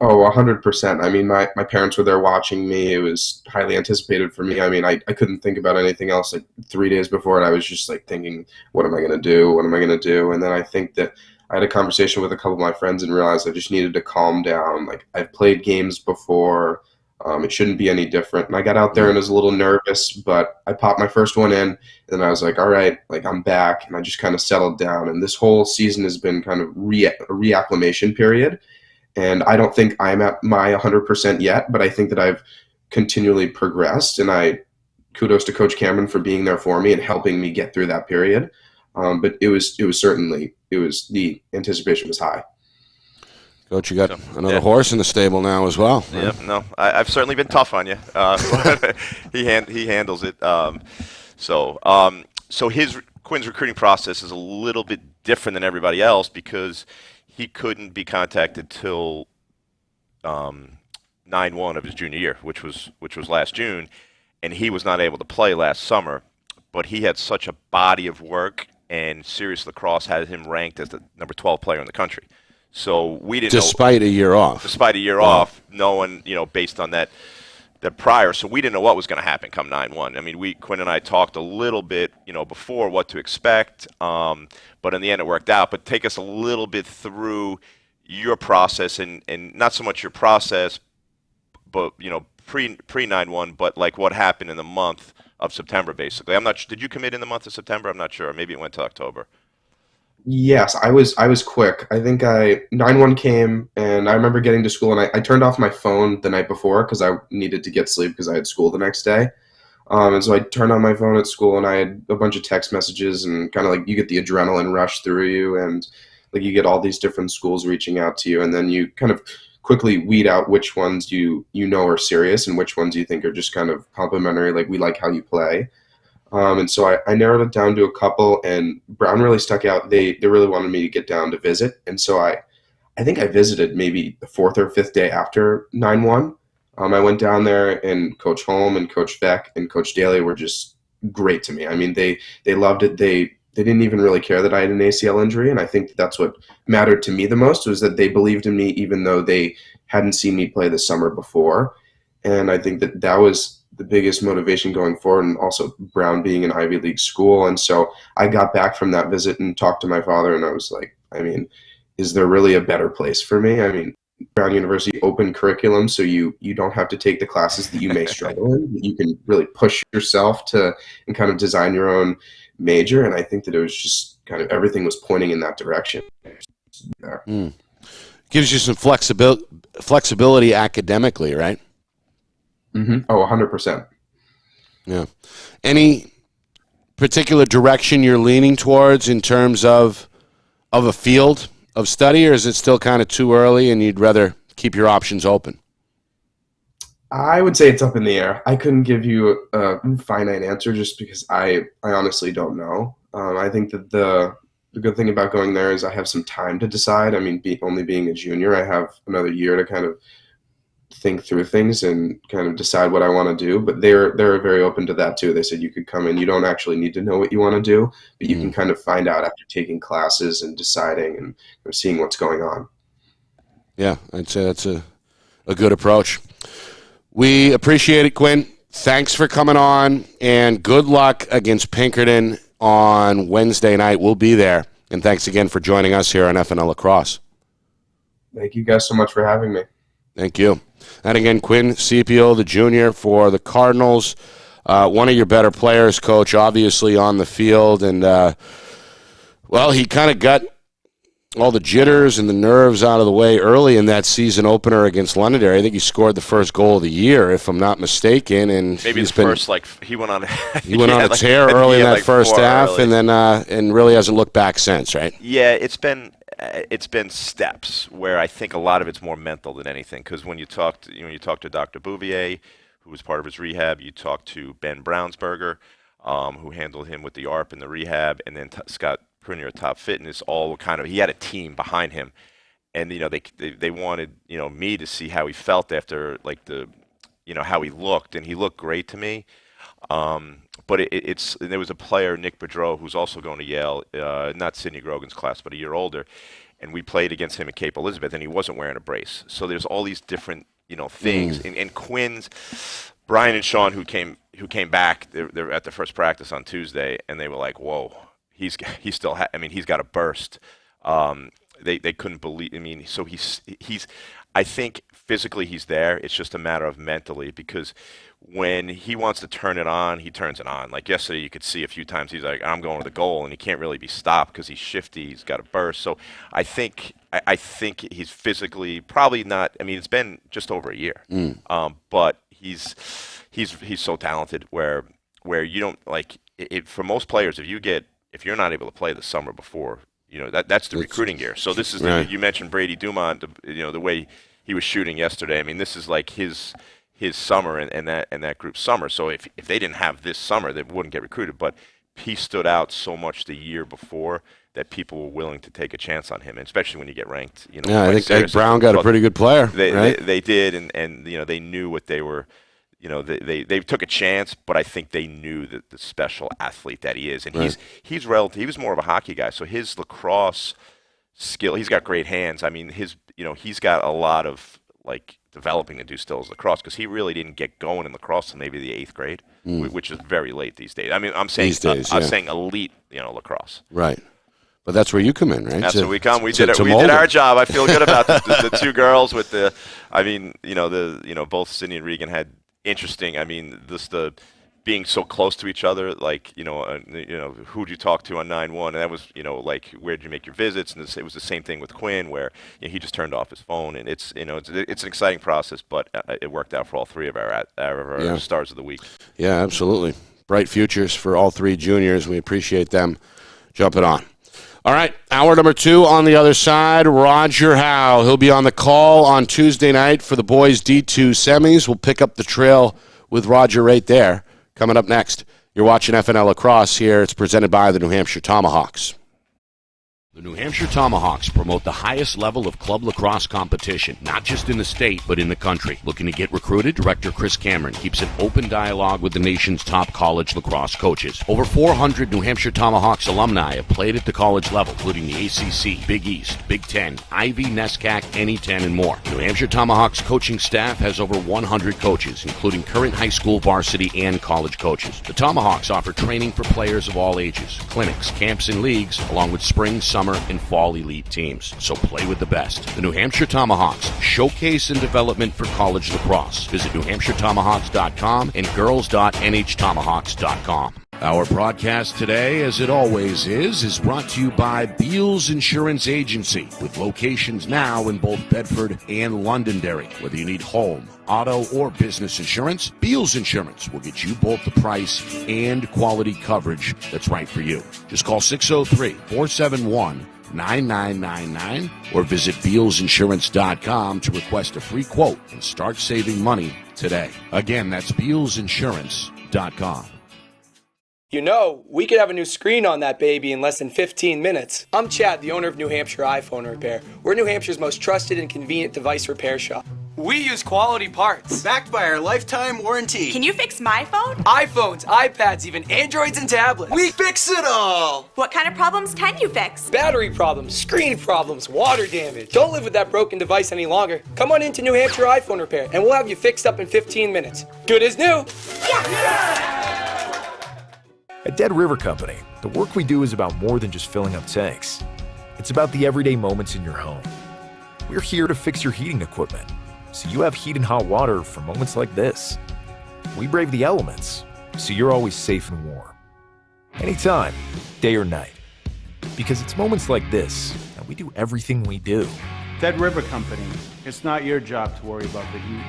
Oh, 100%. I mean, my parents were there watching me. It was highly anticipated for me. I mean, I couldn't think about anything else. Like 3 days before it, I was just like thinking, what am I going to do? What am I going to do? And then I think that I had a conversation with a couple of my friends and realized I just needed to calm down. Like, I've played games before. It shouldn't be any different. And I got out there and was a little nervous, but I popped my first one in, and I was like, all right, like, I'm back. And I just kind of settled down. And this whole season has been kind of a reacclimation period. And I don't think I'm at my 100% yet, but I think that I've continually progressed. And kudos to Coach Cameron for being there for me and helping me get through that period. But it was the anticipation was high. Coach, you got another horse in the stable now as well. Right? Yeah, no, I've certainly been tough on you. He handles it. So Quinn's recruiting process is a little bit different than everybody else because he couldn't be contacted till 9/1 of his junior year, which was last June, and he was not able to play last summer. But he had such a body of work, and Serious Lacrosse had him ranked as the number 12 player in the country. So we didn't Despite a year off. Despite a year off, knowing, based on that prior, so we didn't know what was going to happen come 9-1. I mean, Quinn and I talked a little bit, before what to expect, but in the end it worked out. But take us a little bit through your process, and not so much your process, but pre 9-1, but like what happened in the month of September, basically. I'm not sure. Did you commit in the month of September? I'm not sure. Maybe it went to October. Yes, I was quick. I think 9-1 came, and I remember getting to school, and I turned off my phone the night before because I needed to get sleep because I had school the next day. And so I turned on my phone at school, and I had a bunch of text messages, and kind of like you get the adrenaline rush through you, and like you get all these different schools reaching out to you, and then you kind of quickly weed out which ones you know are serious and which ones you think are just kind of complimentary, like we like how you play. And so I narrowed it down to a couple, and Brown really stuck out. They really wanted me to get down to visit, and so I think I visited maybe the 4th or 5th day after 9-1. I went down there, and Coach Holm and Coach Beck and Coach Daly were just great to me. I mean, they loved it. They didn't even really care that I had an ACL injury, and I think that's what mattered to me the most, was that they believed in me even though they hadn't seen me play the summer before. And I think that was the biggest motivation going forward, and also Brown being an Ivy League school. And so I got back from that visit and talked to my father, and I was like, I mean, is there really a better place for me? I mean, Brown University open curriculum, so you don't have to take the classes that you may struggle in. You can really push yourself and kind of design your own major, and I think that it was just kind of everything was pointing in that direction. Gives you some flexibility academically, right? Mm-hmm. Oh, 100%. Yeah. Any particular direction you're leaning towards in terms of a field of study, or is it still kind of too early and you'd rather keep your options open? I would say it's up in the air. I couldn't give you a finite answer just because I honestly don't know. I think that the good thing about going there is I have some time to decide. I mean, only being a junior, I have another year to kind of think through things and kind of decide what I want to do. But they're very open to that too. They said you could come in. You don't actually need to know what you want to do, but you can kind of find out after taking classes and deciding and seeing what's going on. Yeah, I'd say that's a good approach. We appreciate it, Quinn. Thanks for coming on, and good luck against Pinkerton on Wednesday night. We'll be there. And thanks again for joining us here on FNL Lacrosse. Thank you guys so much for having me. Thank you. And again, Quinn Sepial, the junior for the Cardinals. One of your better players, Coach, obviously on the field. And, he kind of got all the jitters and the nerves out of the way early in that season opener against Londonderry. I think he scored the first goal of the year, if I'm not mistaken. And maybe he went on he went on a tear early in that first half, and then and really hasn't looked back since, right? Yeah, it's been steps where I think a lot of it's more mental than anything. Because when you talk to Dr. Bouvier, who was part of his rehab, you talk to Ben Brownsberger, who handled him with the ARP and the rehab, and then Scott Prunier at Top Fitness, all kind of, he had a team behind him, and they wanted me to see how he felt after, like, how he looked, and he looked great to me. But there was a player, Nick Bedreau, who's also going to Yale, not Sidney Grogan's class, but a year older, and we played against him at Cape Elizabeth, and he wasn't wearing a brace. So there's all these different things, and Quinn's, Brian and Sean, who came back, they're at the first practice on Tuesday, and they were like, whoa. He's got a burst. They couldn't believe. I mean, so he's. I think physically he's there. It's just a matter of mentally, because when he wants to turn it on, he turns it on. Like yesterday, you could see a few times he's like, I'm going to the goal, and he can't really be stopped because he's shifty. He's got a burst. So I think he's physically probably not. I mean, it's been just over a year, but he's so talented where you don't like it. For most players, if you're not able to play the summer before, that's the recruiting year. So this is right. You mentioned Brady Dumont, the way he was shooting yesterday. I mean, this is like his summer and that group's summer. So if they didn't have this summer, they wouldn't get recruited. But he stood out so much the year before that people were willing to take a chance on him, and especially when you get ranked. I think Brown got a pretty good player. They did, and they knew what they were. They took a chance, but I think they knew that the special athlete that he is, and he's relative. He was more of a hockey guy, so his lacrosse skill. He's got great hands. I mean, he's got a lot of like developing to do still as lacrosse, because he really didn't get going in lacrosse until maybe the 8th grade, which is very late these days. I mean, I'm saying I'm saying elite, lacrosse. Right. But that's where you come in, right? That's where we come. We did our job. I feel good about the two girls with the. I mean, both Sydney and Regan had interesting. I mean, the being so close to each other, like who'd you talk to on 9-1, and that was like where'd you make your visits, and it was the same thing with Quinn, where he just turned off his phone, and it's an exciting process, but it worked out for all three of our stars of the week. Yeah, absolutely. Bright futures for all three juniors. We appreciate them jumping on. All right, hour number 2 on the other side, Roger Howe. He'll be on the call on Tuesday night for the boys D2 semis. We'll pick up the trail with Roger right there. Coming up next, you're watching FNL Lacrosse here. It's presented by the New Hampshire Tomahawks. The New Hampshire Tomahawks promote the highest level of club lacrosse competition, not just in the state, but in the country. Looking to get recruited? Director Chris Cameron keeps an open dialogue with the nation's top college lacrosse coaches. Over 400 New Hampshire Tomahawks alumni have played at the college level, including the ACC, Big East, Big Ten, Ivy, NESCAC, NE10, and more. New Hampshire Tomahawks coaching staff has over 100 coaches, including current high school, varsity, and college coaches. The Tomahawks offer training for players of all ages, clinics, camps, and leagues, along with spring, summer, and fall elite teams. So play with the best. The New Hampshire Tomahawks, showcase and development for college lacrosse. Visit NewHampshireTomahawks.com and girls.nhtomahawks.com. Our broadcast today, as it always is brought to you by Beals Insurance Agency, with locations now in both Bedford and Londonderry. Whether you need home, auto, or business insurance, Beals Insurance will get you both the price and quality coverage that's right for you. Just call 603-471-9999 or visit BealsInsurance.com to request a free quote and start saving money today. Again, that's BealsInsurance.com. We could have a new screen on that baby in less than 15 minutes. I'm Chad, the owner of New Hampshire iPhone Repair. We're New Hampshire's most trusted and convenient device repair shop. We use quality parts. Backed by our lifetime warranty. Can you fix my phone? iPhones, iPads, even Androids and tablets. We fix it all! What kind of problems can you fix? Battery problems, screen problems, water damage. Don't live with that broken device any longer. Come on into New Hampshire iPhone Repair and we'll have you fixed up in 15 minutes. Good as new. Yeah! At Dead River Company, the work we do is about more than just filling up tanks. It's about the everyday moments in your home. We're here to fix your heating equipment, so you have heat and hot water for moments like this. We brave the elements, so you're always safe and warm. Anytime, day or night. Because it's moments like this that we do everything we do. Dead River Company. It's not your job to worry about the heat.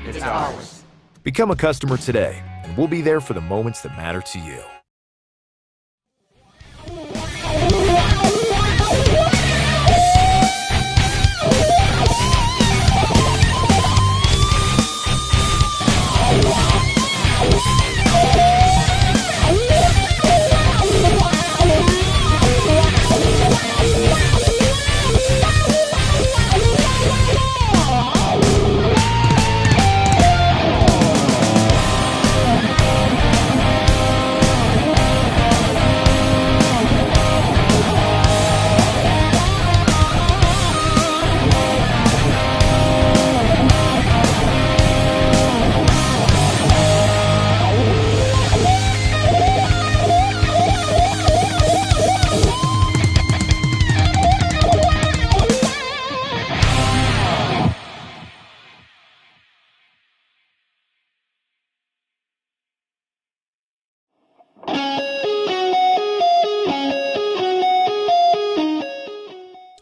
It's ours. Become a customer today, and we'll be there for the moments that matter to you.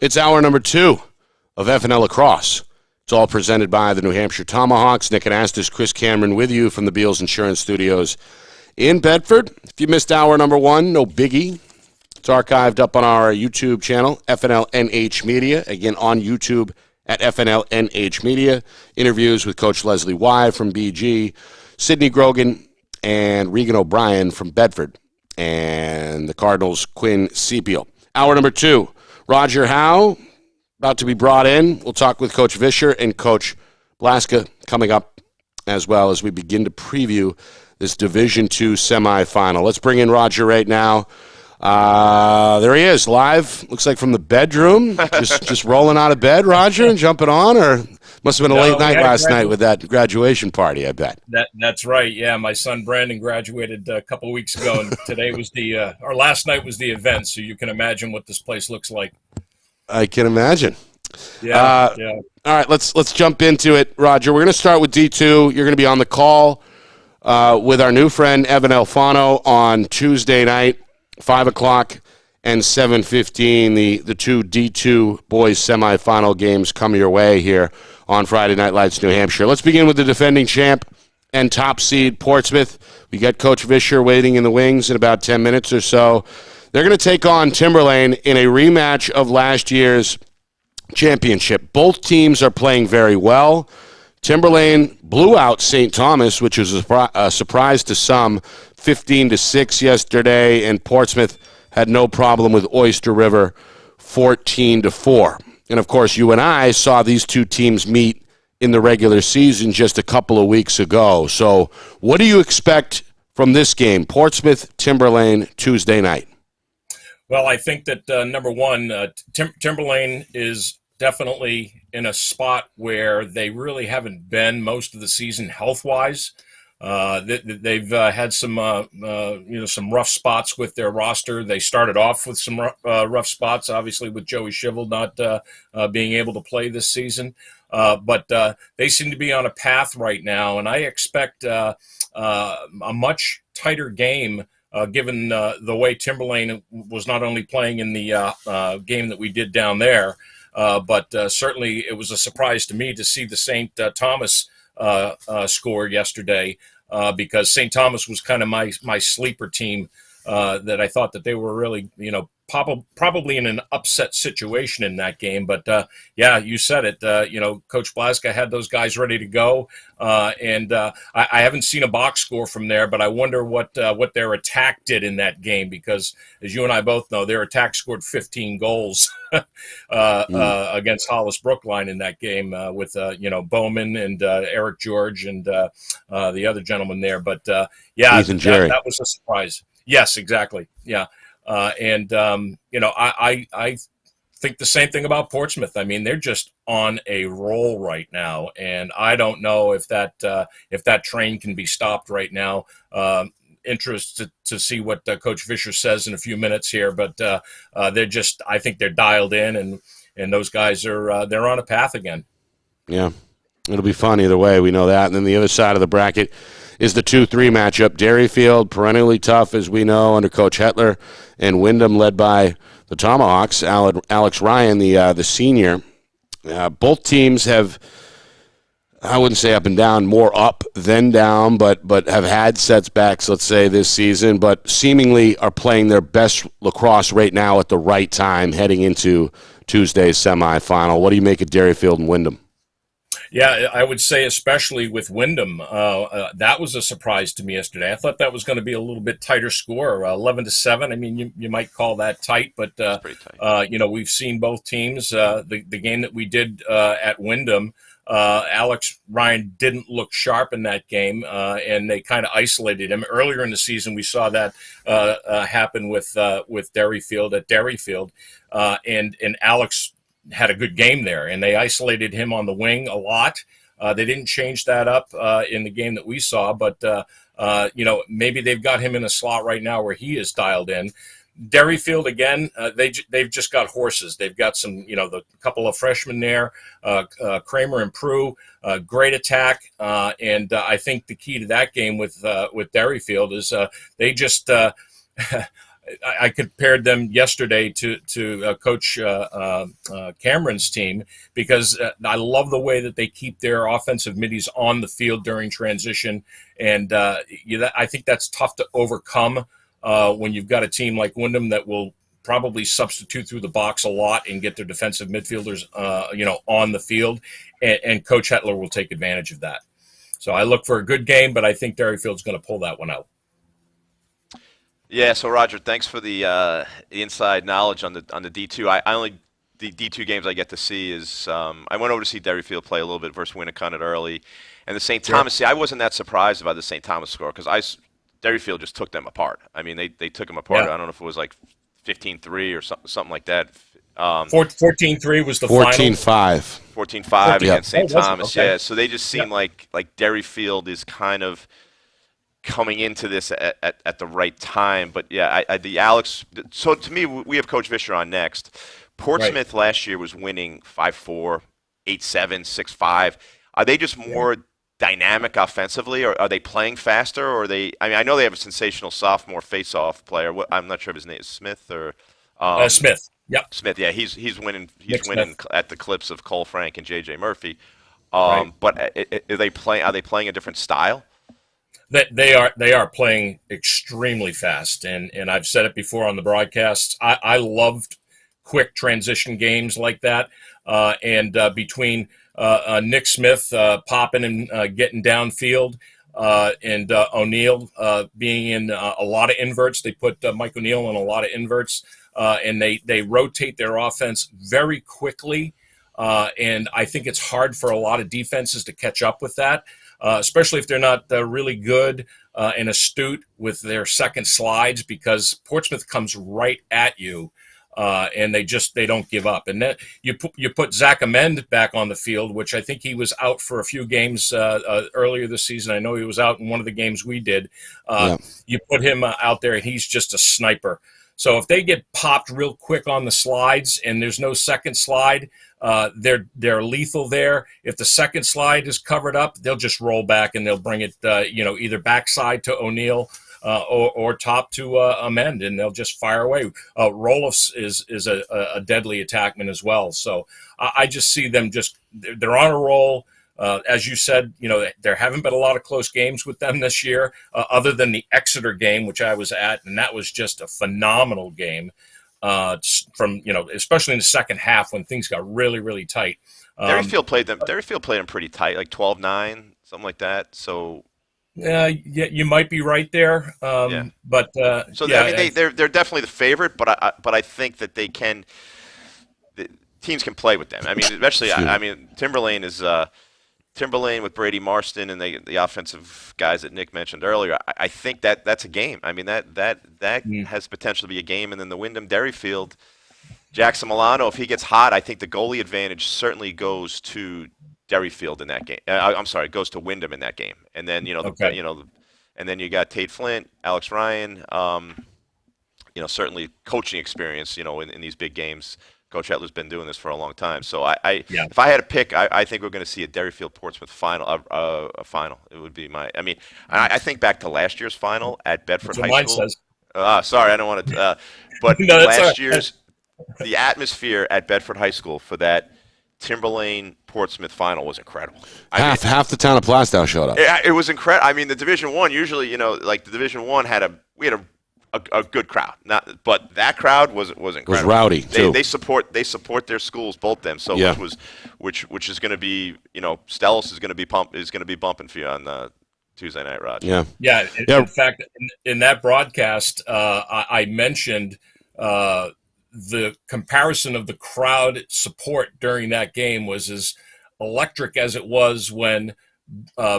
It's hour number 2 of FNL Lacrosse. It's all presented by the New Hampshire Tomahawks. Nick Anastas, Chris Cameron with you from the Beals Insurance Studios in Bedford. If you missed hour number 1, no biggie. It's archived up on our YouTube channel, FNLNH Media. Again, on YouTube at FNLNH Media. Interviews with Coach Leslie Y. from BG, Sydney Grogan, and Regan O'Brien from Bedford, and the Cardinals' Quinn Sepial. Hour number 2. Roger Howe, about to be brought in. We'll talk with Coach Vischer and Coach Blaska coming up, as well as we begin to preview this Division II semifinal. Let's bring in Roger right now. There he is, live. Looks like from the bedroom. just rolling out of bed, Roger, and jumping on, or must have been a late night last night with that graduation party, I bet. That's right. Yeah, my son Brandon graduated a couple of weeks ago, and today was or last night was the event. So you can imagine what this place looks like. I can imagine. Yeah. All right, let's jump into it, Roger. We're going to start with D2. You're going to be on the call with our new friend Evan Alfano on Tuesday night, 5 o'clock and 7:15. The two D2 boys semifinal games come your way here on Friday Night Lights, New Hampshire. Let's begin with the defending champ and top seed Portsmouth. We got Coach Vischer waiting in the wings in about 10 minutes or so. They're going to take on Timberlane in a rematch of last year's championship. Both teams are playing very well. Timberlane blew out St. Thomas, which was a surprise to some, 15-6 yesterday, and Portsmouth had no problem with Oyster River, 14-4. And, of course, you and I saw these two teams meet in the regular season just a couple of weeks ago. So what do you expect from this game, Portsmouth-Timberlane, Tuesday night? Well, I think that, number one, Timberlane is definitely in a spot where they really haven't been most of the season health-wise. They've had some rough spots with their roster. They started off with some rough spots, obviously with Joey Shivel not being able to play this season. But they seem to be on a path right now, and I expect a much tighter game given the way Timberlane was not only playing in the game that we did down there, but certainly it was a surprise to me to see the St. Thomas score yesterday because St. Thomas was kind of my sleeper team that I thought that they were really, probably in an upset situation in that game. But, yeah, you said it. Coach Blaska had those guys ready to go. And I haven't seen a box score from there, but I wonder what their attack did in that game because, as you and I both know, their attack scored 15 goals against Hollis Brookline in that game with, Bowman and Eric George and the other gentleman there. But, yeah, that was a surprise. Yes, exactly. Yeah. I think the same thing about Portsmouth. I mean, they're just on a roll right now, and I don't know if that train can be stopped right now. Interested to see what Coach Vischer says in a few minutes here, but I think they're dialed in, and those guys are they're on a path again. Yeah, it'll be fun either way. We know that. And then the other side of the bracket is the 2-3 matchup. Derryfield, perennially tough, as we know, under Coach Hetler, and Wyndham, led by the Tomahawks, Alex Ryan, the senior. Both teams have, I wouldn't say up and down, more up than down, but have had setbacks, let's say, this season, but seemingly are playing their best lacrosse right now at the right time, heading into Tuesday's semifinal. What do you make of Derryfield and Wyndham? Yeah, I would say especially with Wyndham, that was a surprise to me yesterday. I thought that was going to be a little bit tighter score, 11-7. I mean, you might call that tight, but pretty tight. We've seen both teams. The game that we did at Wyndham, Alex Ryan didn't look sharp in that game, and they kind of isolated him. Earlier in the season, we saw that happen with Derryfield at Derryfield, and Alex had a good game there, and they isolated him on the wing a lot. They didn't change that up in the game that we saw, but maybe they've got him in a slot right now where he is dialed in. Derryfield, again, they've just got horses. They've got some, the couple of freshmen there, Kramer and Prue, great attack, and I think the key to that game with Derryfield is they just I compared them yesterday to Coach Cameron's team because I love the way that they keep their offensive middies on the field during transition, and I think that's tough to overcome when you've got a team like Wyndham that will probably substitute through the box a lot and get their defensive midfielders on the field, and Coach Hetler will take advantage of that. So I look for a good game, but I think Derryfield's going to pull that one out. Yeah, so Roger, thanks for the inside knowledge on the D2. The D2 games I get to see is I went over to see Derryfield play a little bit versus Winnicott early, and the St. Thomas. See, I wasn't that surprised about the St. Thomas score because Derryfield just took them apart. I mean, they took them apart. Yeah. I don't know if it was like 15-3 or something like that. 14-3 was the 14-5. final. 14-5 against St. Oh, was it? Thomas. Okay. Yeah, so they just seem like Derryfield is kind of coming into this at the right time. But yeah, the Alex. So to me, we have Coach Vischer on next. Portsmouth last year was winning 5-4, 8-7, 6-5. Are they just more dynamic offensively, or are they playing faster? Or are they? I mean, I know they have a sensational sophomore face-off player. I'm not sure if his name is Smith or Smith. Yep. Smith. Yeah, he's winning. He's Nick winning Smith. at the clips of Cole Frank and J.J. Murphy. Right. But are they playing a different style? They are playing extremely fast, and I've said it before on the broadcasts. I loved quick transition games like that, and between Nick Smith popping and getting downfield, and O'Neill being in a lot of inverts. They put Mike O'Neill in a lot of inverts, and they rotate their offense very quickly, and I think it's hard for a lot of defenses to catch up with that. Especially if they're not really good and astute with their second slides, because Portsmouth comes right at you, and they don't give up. And then you put Zach Amend back on the field, which I think he was out for a few games earlier this season. I know he was out in one of the games we did. You put him out there, and he's just a sniper. So if they get popped real quick on the slides and there's no second slide, they're lethal there. If the second slide is covered up, they'll just roll back and they'll bring it, either backside to O'Neill or top to Amend, and they'll just fire away. Roloffs is a deadly attackman as well. So I just see them they're on a roll. As you said, there haven't been a lot of close games with them this year, other than the Exeter game, which I was at, and that was just a phenomenal game. From especially in the second half when things got really, really tight. Derryfield played them. Derryfield played them pretty tight, like 12-9, something like that. So yeah, you might be right there. But so I mean, they're definitely the favorite, but I think that they can. The teams can play with them. I mean, especially Timberlane is. Timberlane with Brady Marston and the offensive guys that Nick mentioned earlier, I think that's a game. I mean, that has potential to be a game. And then the Wyndham Derryfield, Jackson Milano, if he gets hot, I think the goalie advantage certainly goes to Derryfield in that game. Goes to Wyndham in that game. And then and then you got Tate Flint, Alex Ryan, certainly coaching experience, in these big games. Coach Hetler's been doing this for a long time, so if I had to pick, I think we're going to see a Derryfield Portsmouth final, a final. It would be my. I mean, I think back to last year's final at Bedford High School. Sorry, I don't want to. But last year's the atmosphere at Bedford High School for that Timberlane Portsmouth final was incredible. Half the town of Plastow showed up. It was incredible. I mean, the Division I usually, like the Division I we had a good crowd, but that crowd was incredible. It was rowdy too. They support their schools, both them. So which is going to be, Stellis is going to be bumping for you on Tuesday night, Roger. Yeah. In fact, in that broadcast, I mentioned the comparison of the crowd support during that game was as electric as it was when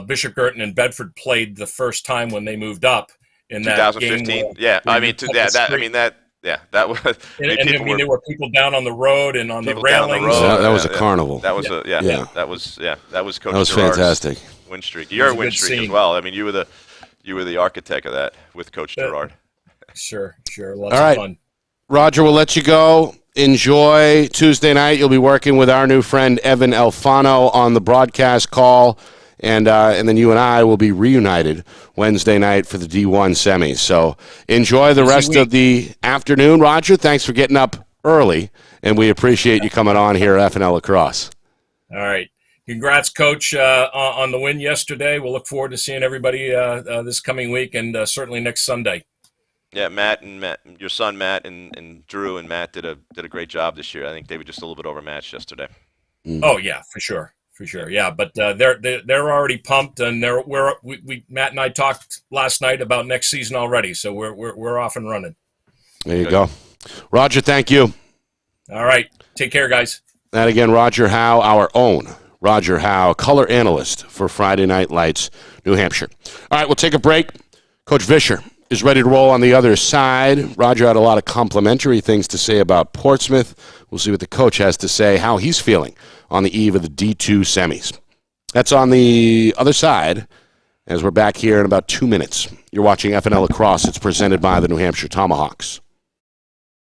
Bishop Girton and Bedford played the first time when they moved up. In 2015, that was. There were people down on the road and on the railings. That was a carnival. That was that was Coach. That was Gerard's fantastic. Win streak. Your win streak as well. I mean, you were the architect of that with Coach Gerard. Sure. Lots of fun. Roger, we'll let you go. Enjoy Tuesday night. You'll be working with our new friend Evan Alfano on the broadcast call. And then you and I will be reunited Wednesday night for the D1 semis. So enjoy the rest of the afternoon. Roger, thanks for getting up early, and we appreciate you coming on here at FNL Lacrosse. All right. Congrats, Coach, on the win yesterday. We'll look forward to seeing everybody this coming week and certainly next Sunday. Yeah, Matt, your son Matt and Drew and Matt did a great job this year. I think they were just a little bit overmatched yesterday. Oh, yeah, for sure. For sure, yeah, but they're already pumped, and we Matt and I talked last night about next season already, so we're off and running. There you go, Roger. Thank you. All right, take care, guys. That again, Roger Howe, our own Roger Howe, color analyst for Friday Night Lights, New Hampshire. All right, we'll take a break. Coach Vischer is ready to roll on the other side. Roger had a lot of complimentary things to say about Portsmouth. We'll see what the coach has to say, how he's feeling on the eve of the D2 semis. That's on the other side as we're back here in about 2 minutes. You're watching FNL Lacrosse. It's presented by the New Hampshire Tomahawks.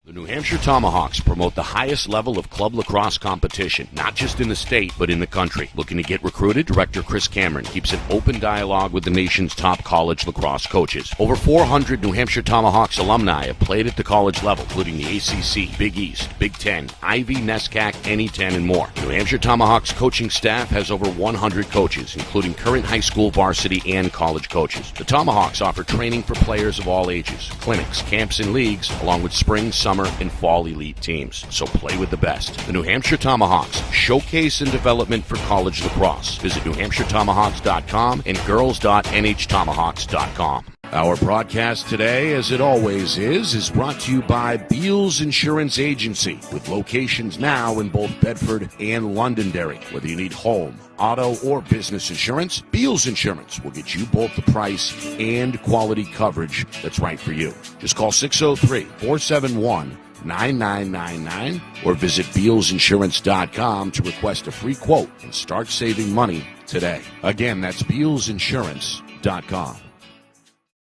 The New Hampshire Tomahawks promote the highest level of club lacrosse competition, not just in the state, but in the country. Looking to get recruited? Director Chris Cameron keeps an open dialogue with the nation's top college lacrosse coaches. Over 400 New Hampshire Tomahawks alumni have played at the college level, including the ACC, Big East, Big Ten, Ivy, NESCAC, NE10, and more. New Hampshire Tomahawks coaching staff has over 100 coaches, including current high school varsity and college coaches. The Tomahawks offer training for players of all ages, clinics, camps, and leagues, along with spring, summer, and fall elite teams. So play with the best. The New Hampshire Tomahawks, showcase and development for college lacrosse. Visit NewHampshireTomahawks.com and girls.nhtomahawks.com. Our broadcast today, as it always is brought to you by Beals Insurance Agency, with locations now in both Bedford and Londonderry. Whether you need home, auto, or business insurance, Beals Insurance will get you both the price and quality coverage that's right for you. Just call 603-471-9999 or visit BealsInsurance.com to request a free quote and start saving money today. Again, that's BealsInsurance.com.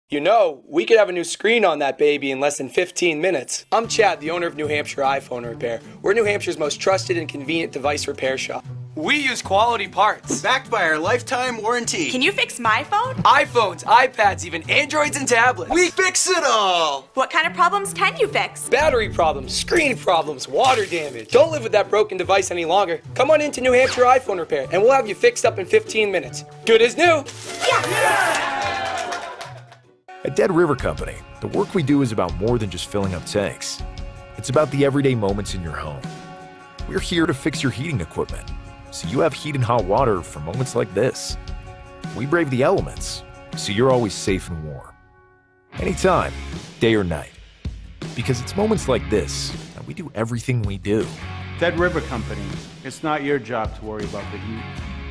You know, we could have a new screen on that baby in less than 15 minutes. I'm Chad, the owner of New Hampshire iPhone Repair. We're New Hampshire's most trusted and convenient device repair shop. We use quality parts. Backed by our lifetime warranty. Can you fix my phone? iPhones, iPads, even Androids and tablets. We fix it all! What kind of problems can you fix? Battery problems, screen problems, water damage. Don't live with that broken device any longer. Come on into New Hampshire iPhone Repair and we'll have you fixed up in 15 minutes. Good as new. At Dead River Company, the work we do is about more than just filling up tanks. It's about the everyday moments in your home. We're here to fix your heating equipment, so you have heat and hot water for moments like this. We brave the elements, so you're always safe and warm. Anytime, day or night. Because it's moments like this that we do everything we do. Dead River Company. It's not your job to worry about the heat.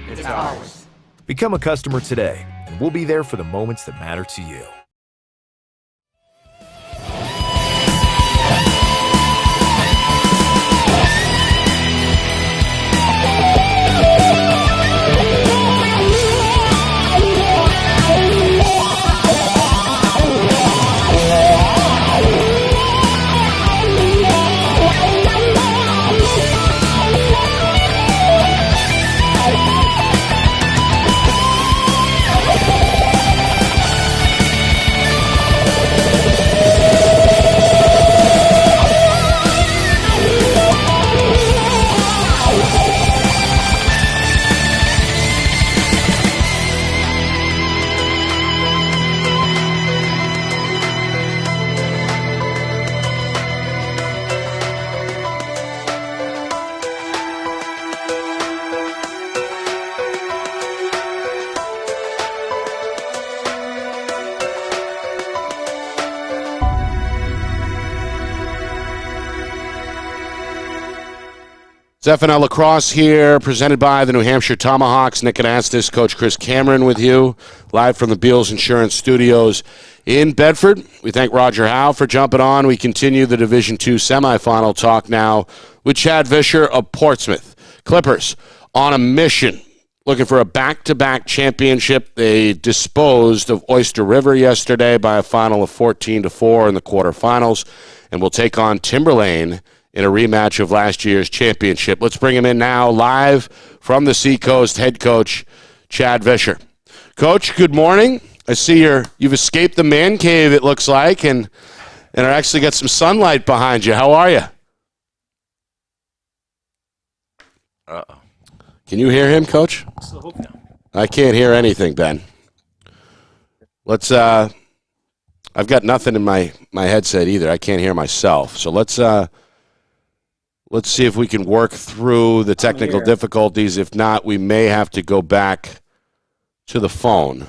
It's ours. Become a customer today, and we'll be there for the moments that matter to you. It's FNL Lacrosse here, presented by the New Hampshire Tomahawks. Nick Anastas, Coach Chris Cameron with you, live from the Beals Insurance Studios in Bedford. We thank Roger Howe for jumping on. We continue the Division II semifinal talk now with Chad Vischer of Portsmouth. Clippers on a mission, looking for a back-to-back championship. They disposed of Oyster River yesterday by a final of 14-4 in the quarterfinals, and will take on Timberlane in a rematch of last year's championship. Let's bring him in now, live from the Seacoast, head coach Chad Vischer. Coach, good morning. I see you've escaped the man cave, it looks like, and are actually got some sunlight behind you. How are you? Uh-oh. Can you hear him, Coach? I can't hear anything, Ben. Let's. I've got nothing in my headset either. I can't hear myself. So let's see if we can work through the technical difficulties. If not, we may have to go back to the phone.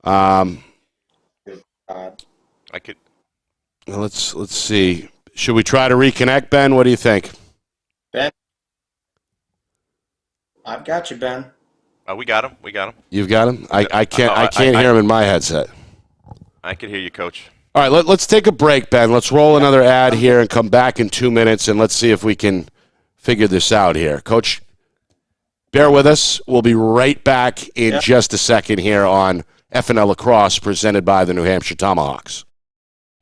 I could. Let's see. Should we try to reconnect, Ben? What do you think? Ben, I've got you, Ben. We got him. We got him. You've got him. I can't hear him in my headset. I can hear you, Coach. All right, let's take a break, Ben. Let's roll another ad here and come back in 2 minutes, and let's see if we can figure this out here. Coach, bear with us. We'll be right back in just a second here on FNL Lacrosse, presented by the New Hampshire Tomahawks.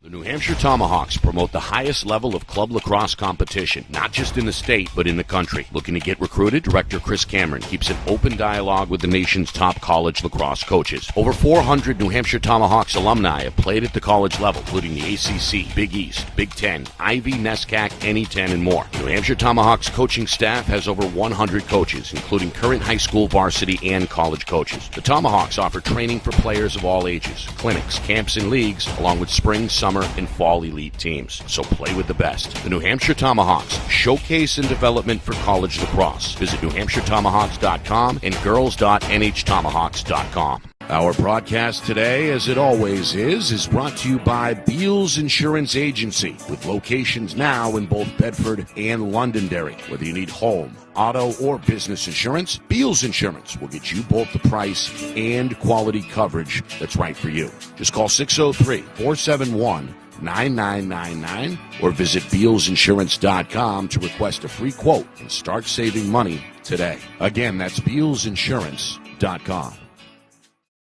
The New Hampshire Tomahawks promote the highest level of club lacrosse competition, not just in the state, but in the country. Looking to get recruited? Director Chris Cameron keeps an open dialogue with the nation's top college lacrosse coaches. Over 400 New Hampshire Tomahawks alumni have played at the college level, including the ACC, Big East, Big Ten, Ivy, NESCAC, NE10, and more. New Hampshire Tomahawks coaching staff has over 100 coaches, including current high school varsity and college coaches. The Tomahawks offer training for players of all ages, clinics, camps, and leagues, along with spring, summer, and fall elite teams. So play with the best. The New Hampshire Tomahawks, showcase and development for college lacrosse. Visit NewHampshireTomahawks.com and girls.nhtomahawks.com. Our broadcast today, as it always is brought to you by Beals Insurance Agency, with locations now in both Bedford and Londonderry. Whether you need home, auto, or business insurance, Beals Insurance will get you both the price and quality coverage that's right for you. Just call 603-471-9999 or visit BealsInsurance.com to request a free quote and start saving money today. Again, that's BealsInsurance.com.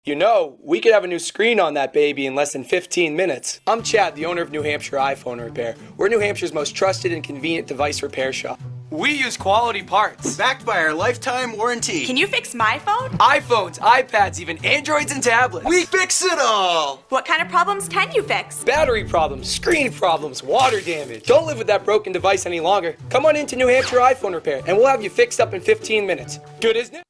You know, we could have a new screen on that baby in less than 15 minutes. I'm Chad, the owner of New Hampshire iPhone Repair. We're New Hampshire's most trusted and convenient device repair shop. We use quality parts. Backed by our lifetime warranty. Can you fix my phone? iPhones, iPads, even Androids and tablets. We fix it all! What kind of problems can you fix? Battery problems, screen problems, water damage. Don't live with that broken device any longer. Come on into New Hampshire iPhone Repair and we'll have you fixed up in 15 minutes. Good, isn't it?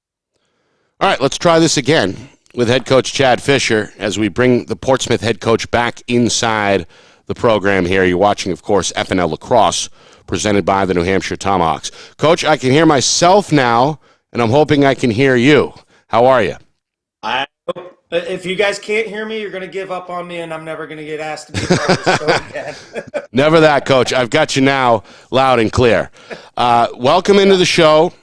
All right, let's try this again with head coach Chad Fisher as we bring the Portsmouth head coach back inside the program here. You're watching, of course, FNL Lacrosse, presented by the New Hampshire Tomahawks. Coach, I can hear myself now, and I'm hoping I can hear you. How are you? If you guys can't hear me, you're going to give up on me, and I'm never going to get asked to be part of the show again. Never that, Coach. I've got you now loud and clear. Welcome into the show.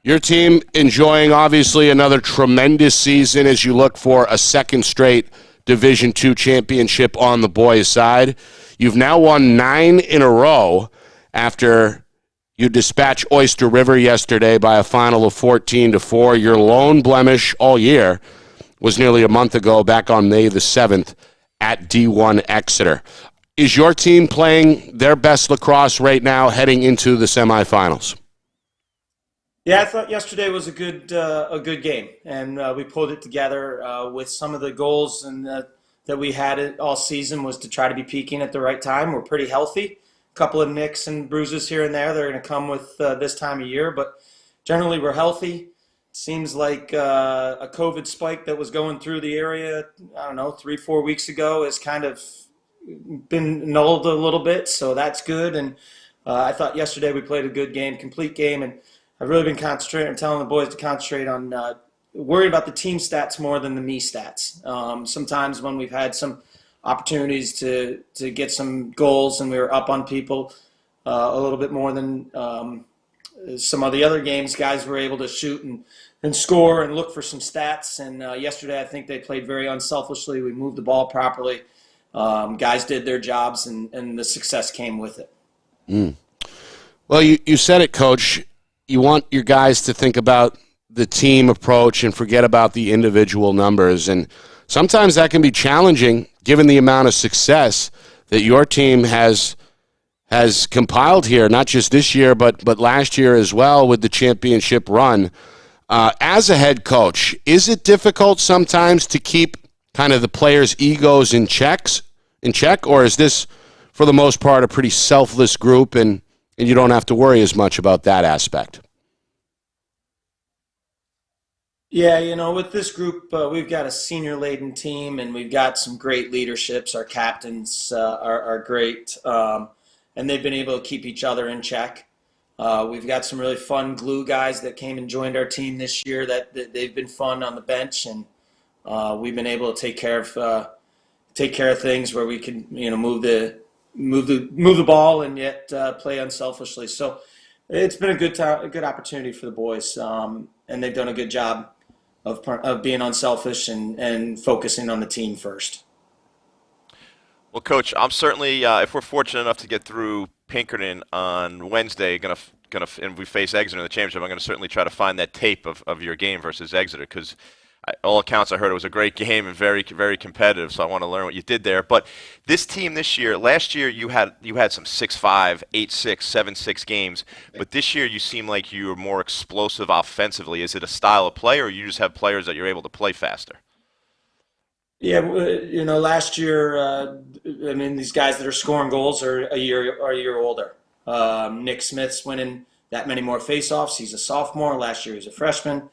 Your team enjoying, obviously, another tremendous season as you look for a second straight Division II championship on the boys' side. You've now won 9 in a row after you dispatched Oyster River yesterday by a final of 14-4. Your lone blemish all year was nearly a month ago, back on May the 7th at D1 Exeter. Is your team playing their best lacrosse right now heading into the semifinals? Yeah, I thought yesterday was a good game, and we pulled it together with some of the goals and that we had it all season was to try to be peaking at the right time. We're pretty healthy. A couple of nicks and bruises here and there. They're going to come with this time of year, but generally we're healthy. Seems like a COVID spike that was going through the area, 3-4 weeks ago has kind of been annulled a little bit, so that's good. And I thought yesterday we played a good game, complete game, and I've really been concentrating, telling the boys to concentrate on worry about the team stats more than the me stats. Sometimes when we've had some opportunities to get some goals and we were up on people a little bit more than some of the other games, guys were able to shoot and score and look for some stats. And yesterday I think they played very unselfishly. We moved the ball properly. Guys did their jobs, and the success came with it. Well, you said it, Coach. You want your guys to think about the team approach and forget about the individual numbers. And sometimes that can be challenging given the amount of success that your team has compiled here, not just this year, but last year as well with the championship run. As a head coach, is it difficult sometimes to keep kind of the players' egos in check, or is this, for the most part, a pretty selfless group and you don't have to worry as much about that aspect? Yeah, with this group, we've got a senior-laden team, and we've got some great leaderships. Our captains are great, and they've been able to keep each other in check. We've got some really fun glue guys that came and joined our team this year that they've been fun on the bench, and we've been able to take care of things where we can, move the ball and yet play unselfishly. So it's been a good opportunity for the boys, and they've done a good job of being unselfish and focusing on the team first. Well, Coach, I'm certainly, if we're fortunate enough to get through Pinkerton on Wednesday, and we face Exeter in the championship, I'm going to certainly try to find that tape of your game versus Exeter because all accounts I heard it was a great game and very, very competitive. So I want to learn what you did there. But this team this year, last year you had some 6-5, 8-6, 7-6 games. But this year you seem like you were more explosive offensively. Is it a style of play, or you just have players that you're able to play faster? Yeah, last year, these guys that are scoring goals are a year older. Nick Smith's winning that many more faceoffs. He's a sophomore. Last year he was a freshman.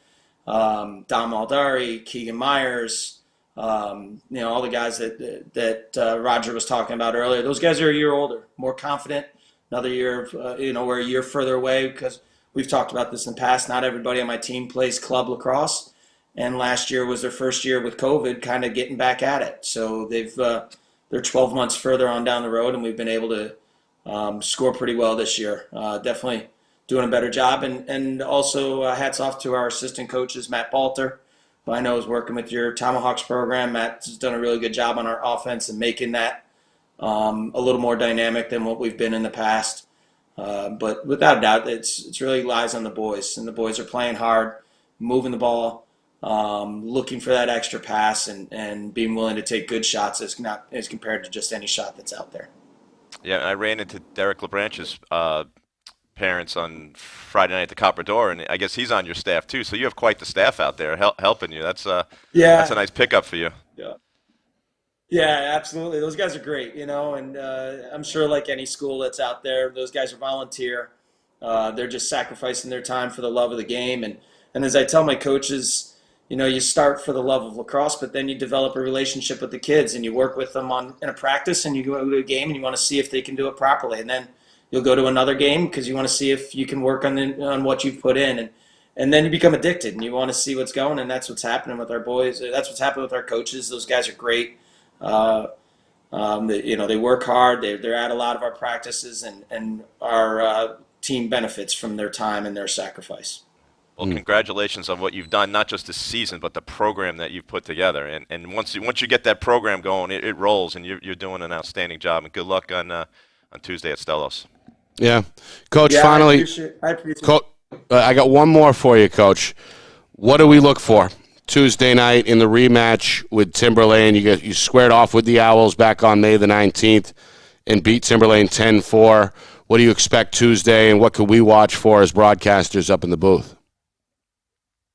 Dom Aldari, Keegan Myers, all the guys that Roger was talking about earlier. Those guys are a year older, more confident. Another year, we're a year further away because we've talked about this in the past. Not everybody on my team plays club lacrosse. And last year was their first year with COVID, kind of getting back at it. So they're 12 months further on down the road, and we've been able to score pretty well this year. Definitely doing a better job. And also hats off to our assistant coaches, Matt Balter, who I know is working with your Tomahawks program. Matt has done a really good job on our offense and making that a little more dynamic than what we've been in the past. But without a doubt, it's really lies on the boys. And the boys are playing hard, moving the ball, looking for that extra pass and being willing to take good shots as compared to just any shot that's out there. Yeah, I ran into Derek LeBranche's parents on Friday night at the Copper Door, and I guess he's on your staff too. So you have quite the staff out there helping you. That's a nice pickup for you. Yeah, absolutely. Those guys are great, and I'm sure like any school that's out there, those guys are volunteer. They're just sacrificing their time for the love of the game. And as I tell my coaches, you start for the love of lacrosse, but then you develop a relationship with the kids and you work with them in a practice, and you go to a game and you want to see if they can do it properly. And then you'll go to another game because you want to see if you can work on what you've put in. And then you become addicted and you want to see what's going, and that's what's happening with our boys. That's what's happening with our coaches. Those guys are great. They work hard. They're at a lot of our practices, and our team benefits from their time and their sacrifice. Well, congratulations on what you've done, not just this season, but the program that you've put together. And once you get that program going, it rolls, and you're doing an outstanding job. And good luck on Tuesday at Stellos. Yeah. Coach, finally, I appreciate it. I got one more for you, Coach. What do we look for Tuesday night in the rematch with Timberlane? You squared off with the Owls back on May the 19th and beat Timberlane 10-4. What do you expect Tuesday, and what could we watch for as broadcasters up in the booth?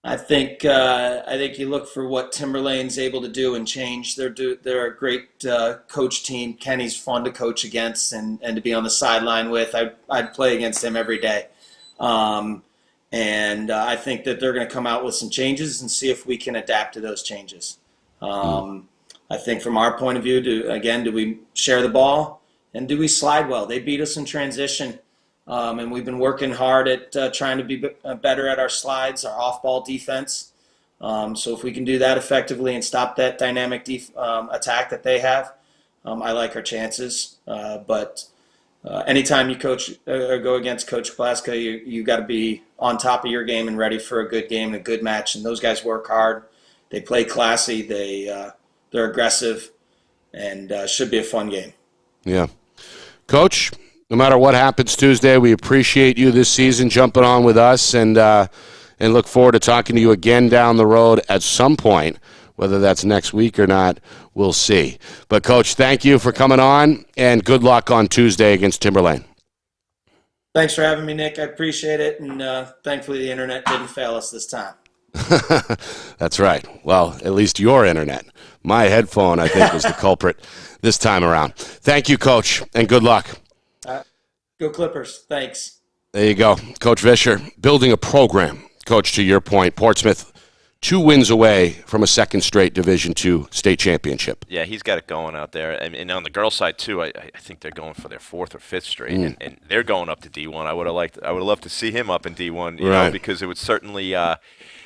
I think you look for what Timberlane's able to do and change. They're a great coach team. Kenny's fun to coach against and to be on the sideline with. I'd play against him every day. And I think that they're going to come out with some changes and see if we can adapt to those changes. I think from our point of view, do we share the ball and do we slide well? They beat us in transition. And we've been working hard at trying to be better at our slides, our off-ball defense. So if we can do that effectively and stop that dynamic attack that they have, I like our chances. But anytime you coach or go against Coach Blaska, you got to be on top of your game and ready for a good game and a good match. And those guys work hard. They play classy. They're aggressive, and should be a fun game. Yeah, Coach. No matter what happens Tuesday, we appreciate you this season jumping on with us, and look forward to talking to you again down the road at some point. Whether that's next week or not, we'll see. But, Coach, thank you for coming on, and good luck on Tuesday against Timberlane. Thanks for having me, Nick. I appreciate it, and thankfully the internet didn't fail us this time. That's right. Well, at least your internet. My headphone, I think, was the culprit this time around. Thank you, Coach, and good luck. Go Clippers. Thanks. There you go. Coach Vischer, building a program. Coach, to your point, Portsmouth 2 wins away from a second straight Division II state championship. Yeah, he's got it going out there. And on the girls' side, too, I think they're going for their 4th or 5th straight. And they're going up to D1. I would have loved to see him up in D1, you know, because it would certainly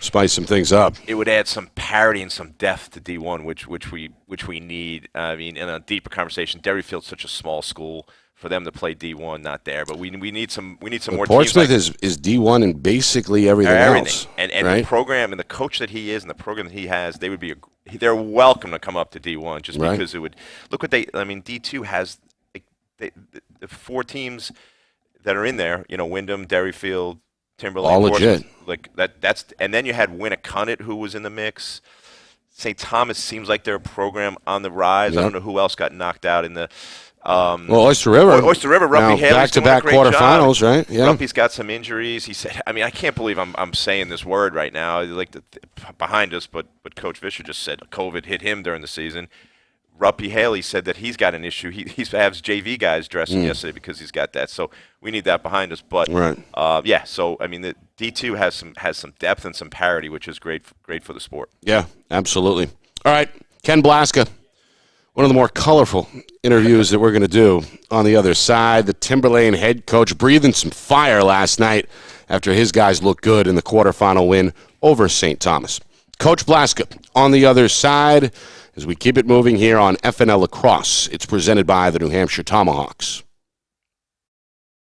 spice some things up. It would add some parity and some depth to D1, which we need. I mean, in a deeper conversation, Derryfield's such a small school. For them to play D1, not there, but we need some more. Portsmouth teams is D1 in basically everything else, and right? the program and the coach that he is and the program that he has, they would be they're welcome to come up to D1 just Right. because it would look what they. I mean, D2 has like, the 4 teams that are in there. You know, Wyndham, Derryfield, Timberlake, All Portsmouth, legit. like that. That's and then you had Winnicott who was in the mix. St. Thomas seems like they're a program on the rise. Yep. I don't know who else got knocked out in the. Well, Oyster River. Oyster River, now Ruppy Haley's back-to-back doing a great quarterfinals, job. right? Yeah. Ruppy's got some injuries. He said, I mean, I can't believe I'm saying this word right now. Like behind us, but Coach Fisher just said COVID hit him during the season. Ruppy Haley said that he's got an issue. He has JV guys dressing yesterday because he's got that. So we need that behind us. But right. Yeah. So I mean, the D2 has some depth and some parity, which is great for the sport. Yeah, absolutely. All right, Ken Blaska. One of the more colorful interviews that we're going to do on the other side. The Timberlane head coach breathing some fire last night after his guys looked good in the quarterfinal win over St. Thomas. Coach Blaska on the other side as we keep it moving here on FNL Lacrosse. It's presented by the New Hampshire Tomahawks.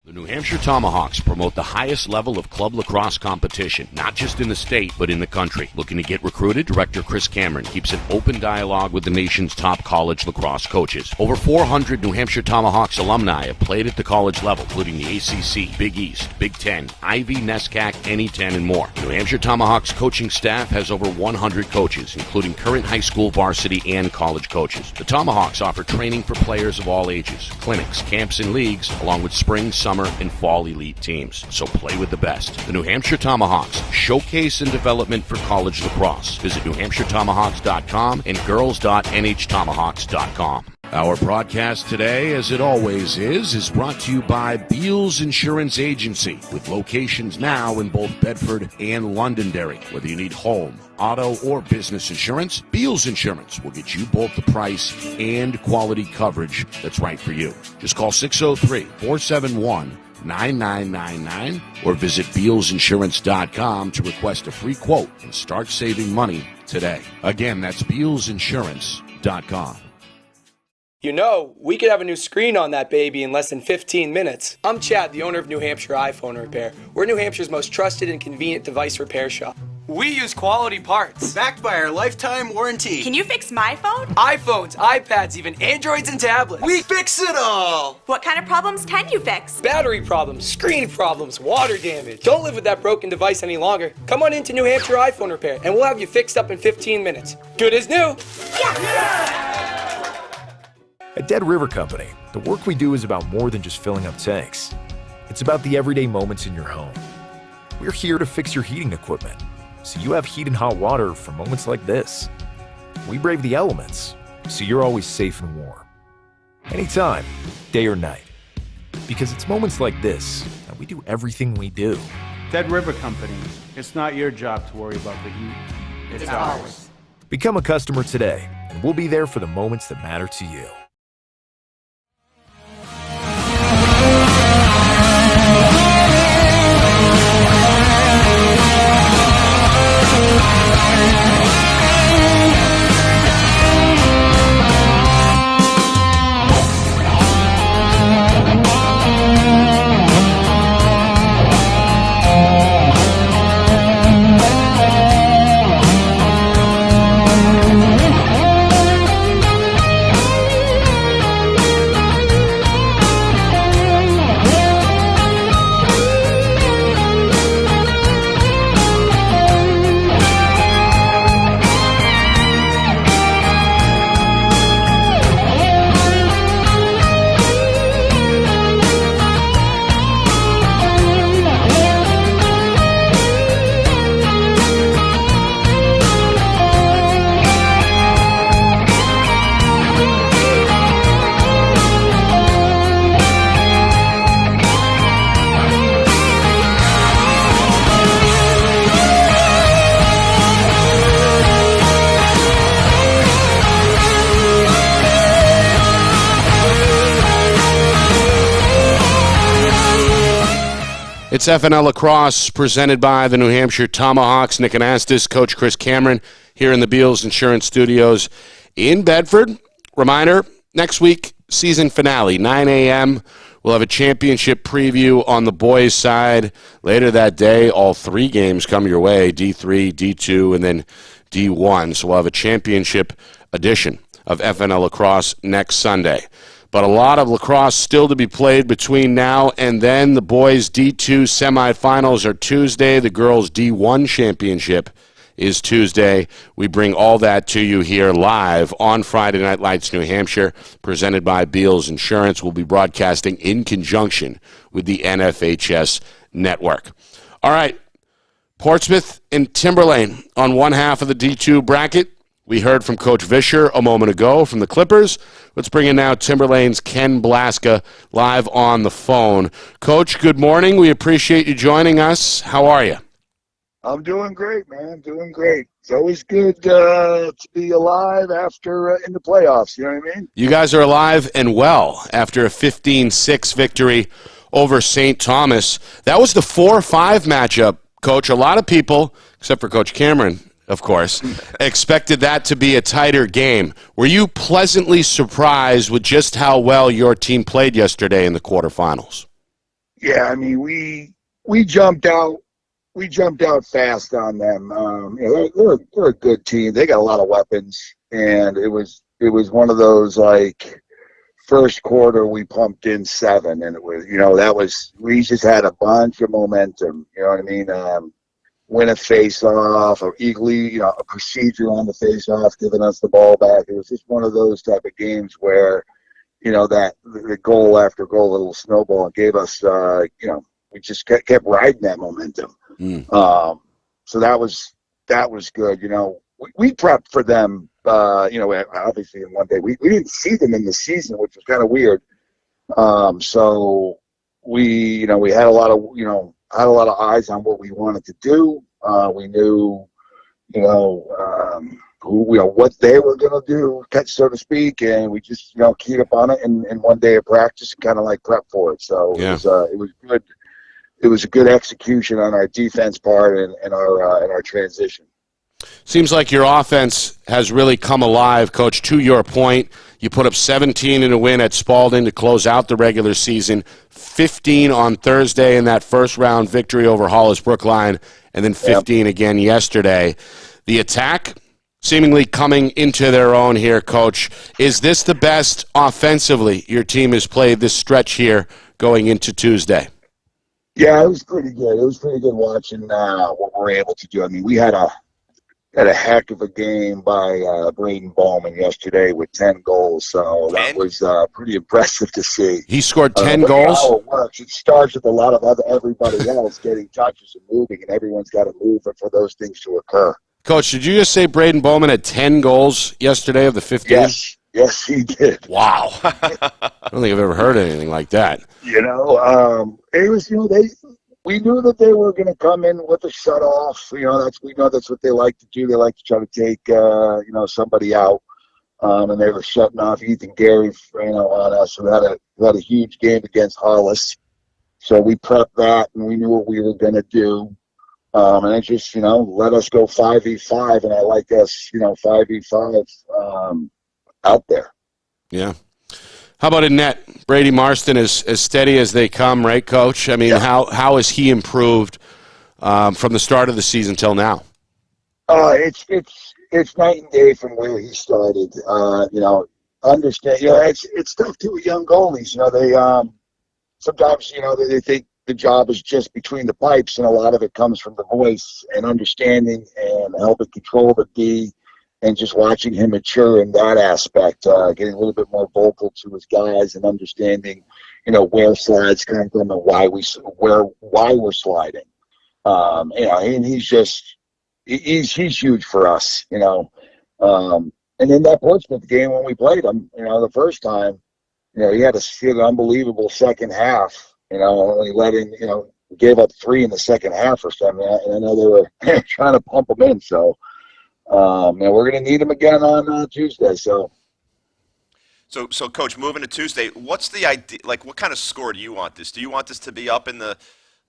The New Hampshire Tomahawks promote the highest level of club lacrosse competition, not just in the state, but in the country. Looking to get recruited? Director Chris Cameron keeps an open dialogue with the nation's top college lacrosse coaches. Over 400 New Hampshire Tomahawks alumni have played at the college level, including the ACC, Big East, Big Ten, Ivy, NESCAC, NE10, and more. The New Hampshire Tomahawks coaching staff has over 100 coaches, including current high school, varsity, and college coaches. The Tomahawks offer training for players of all ages, clinics, camps, and leagues, along with spring, summer, and fall elite teams. So play with the best. The New Hampshire Tomahawks, showcase and development for college lacrosse. Visit NewHampshireTomahawks.com and girls.nhtomahawks.com. Our broadcast today, as it always is brought to you by Beals Insurance Agency, with locations now in both Bedford and Londonderry. Whether you need home, auto, or business insurance, Beals Insurance will get you both the price and quality coverage that's right for you. Just call 603-471-9999 or visit BealsInsurance.com to request a free quote and start saving money today. Again, that's BealsInsurance.com. You know, we could have a new screen on that baby in less than 15 minutes. I'm Chad, the owner of New Hampshire iPhone Repair. We're New Hampshire's most trusted and convenient device repair shop. We use quality parts. Backed by our lifetime warranty. Can you fix my phone? iPhones, iPads, even Androids and tablets. We fix it all! What kind of problems can you fix? Battery problems, screen problems, water damage. Don't live with that broken device any longer. Come on into New Hampshire iPhone Repair and we'll have you fixed up in 15 minutes. Good as new. At Dead River Company, the work we do is about more than just filling up tanks. It's about the everyday moments in your home. We're here to fix your heating equipment, so you have heat and hot water for moments like this. We brave the elements, so you're always safe and warm. Anytime, day or night. Because it's moments like this that we do everything we do. Dead River Company. It's not your job to worry about the heat. It's ours. Become a customer today, and we'll be there for the moments that matter to you. It's FNL Lacrosse, presented by the New Hampshire Tomahawks. Nick Anastas, Coach Chris Cameron, here in the Beals Insurance Studios in Bedford. Reminder, next week, season finale, 9 a.m. We'll have a championship preview on the boys' side. Later that day, all 3 games come your way, D3, D2, and then D1. So we'll have a championship edition of FNL Lacrosse next Sunday. But a lot of lacrosse still to be played between now and then. The boys' D2 semifinals are Tuesday. The girls' D1 championship is Tuesday. We bring all that to you here live on Friday Night Lights, New Hampshire, presented by Beals Insurance. We'll be broadcasting in conjunction with the NFHS network. All right, Portsmouth and Timberlane on one half of the D2 bracket. We heard from Coach Vischer a moment ago from the Clippers. Let's bring in now Timberlane's Ken Blaska live on the phone. Coach, good morning. We appreciate you joining us. How are you? I'm doing great, man. Doing great. It's always good to be alive after in the playoffs. You know what I mean? You guys are alive and well after a 15-6 victory over St. Thomas. That was the 4-5 matchup, Coach. A lot of people, except for Coach Cameron, of course, expected that to be a tighter game. Were you pleasantly surprised with just how well your team played yesterday in the quarterfinals? Yeah, I mean, we jumped out. We jumped out fast on them. They're a good team. They got a lot of weapons, and it was one of those like first quarter we pumped in 7, and it was we just had a bunch of momentum. You know what I mean? Win a face-off, or eagerly, a procedure on the face-off, giving us the ball back. It was just one of those type of games where, that the goal after goal, a little snowball, gave us, we just kept riding that momentum. So that was good. We prepped for them, obviously in one day. We didn't see them in the season, which was kind of weird. So we had a lot of eyes on what we wanted to do. We knew, what they were going to do, so to speak, and we just, keyed up on it in one day of practice and kind of like prep for it. So yeah. It was good. It was a good execution on our defense part and our transition. Seems like your offense has really come alive, Coach. To your point, you put up 17 in a win at Spalding to close out the regular season, 15 on Thursday in that first-round victory over Hollis Brookline, and then 15 again yesterday. The attack seemingly coming into their own here, Coach. Is this the best offensively your team has played this stretch here going into Tuesday? Yeah, it was pretty good. It was pretty good watching what we're able to do. I mean, we had a heck of a game by Braden Bowman yesterday with 10 goals, so that was pretty impressive to see. He scored 10 goals? How it works. It starts with a lot of everybody else getting touches and moving, and everyone's got to move for those things to occur. Coach, did you just say Braden Bowman had 10 goals yesterday of the 15? Yes, he did. Wow. I don't think I've ever heard anything like that. It was, we knew that they were going to come in with a shut-off. We know that's what they like to do. They like to try to take, somebody out. And they were shutting off Ethan Gary, on us. We had a huge game against Hollis. So we prepped that, and we knew what we were going to do. And it just, let us go 5v5, and I like us, 5v5 out there. Yeah. How about in net? Brady Marston is as steady as they come, right, Coach? I mean, how has he improved from the start of the season till now? It's night and day from where he started. Understand. It's tough too with young goalies. They sometimes they think the job is just between the pipes, and a lot of it comes from the voice and understanding and helping control the D. And just watching him mature in that aspect, getting a little bit more vocal to his guys and understanding, where slides come from and why we're sliding. And he's huge for us, And in that Portsmouth game when we played him, the first time, he had an unbelievable second half, only letting, gave up 3 in the second half or something. And I know they were trying to pump him in, so. And we're going to need him again on Tuesday. So, Coach, moving to Tuesday, what's the idea? Like, what kind of score do you want this? Do you want this to be up in the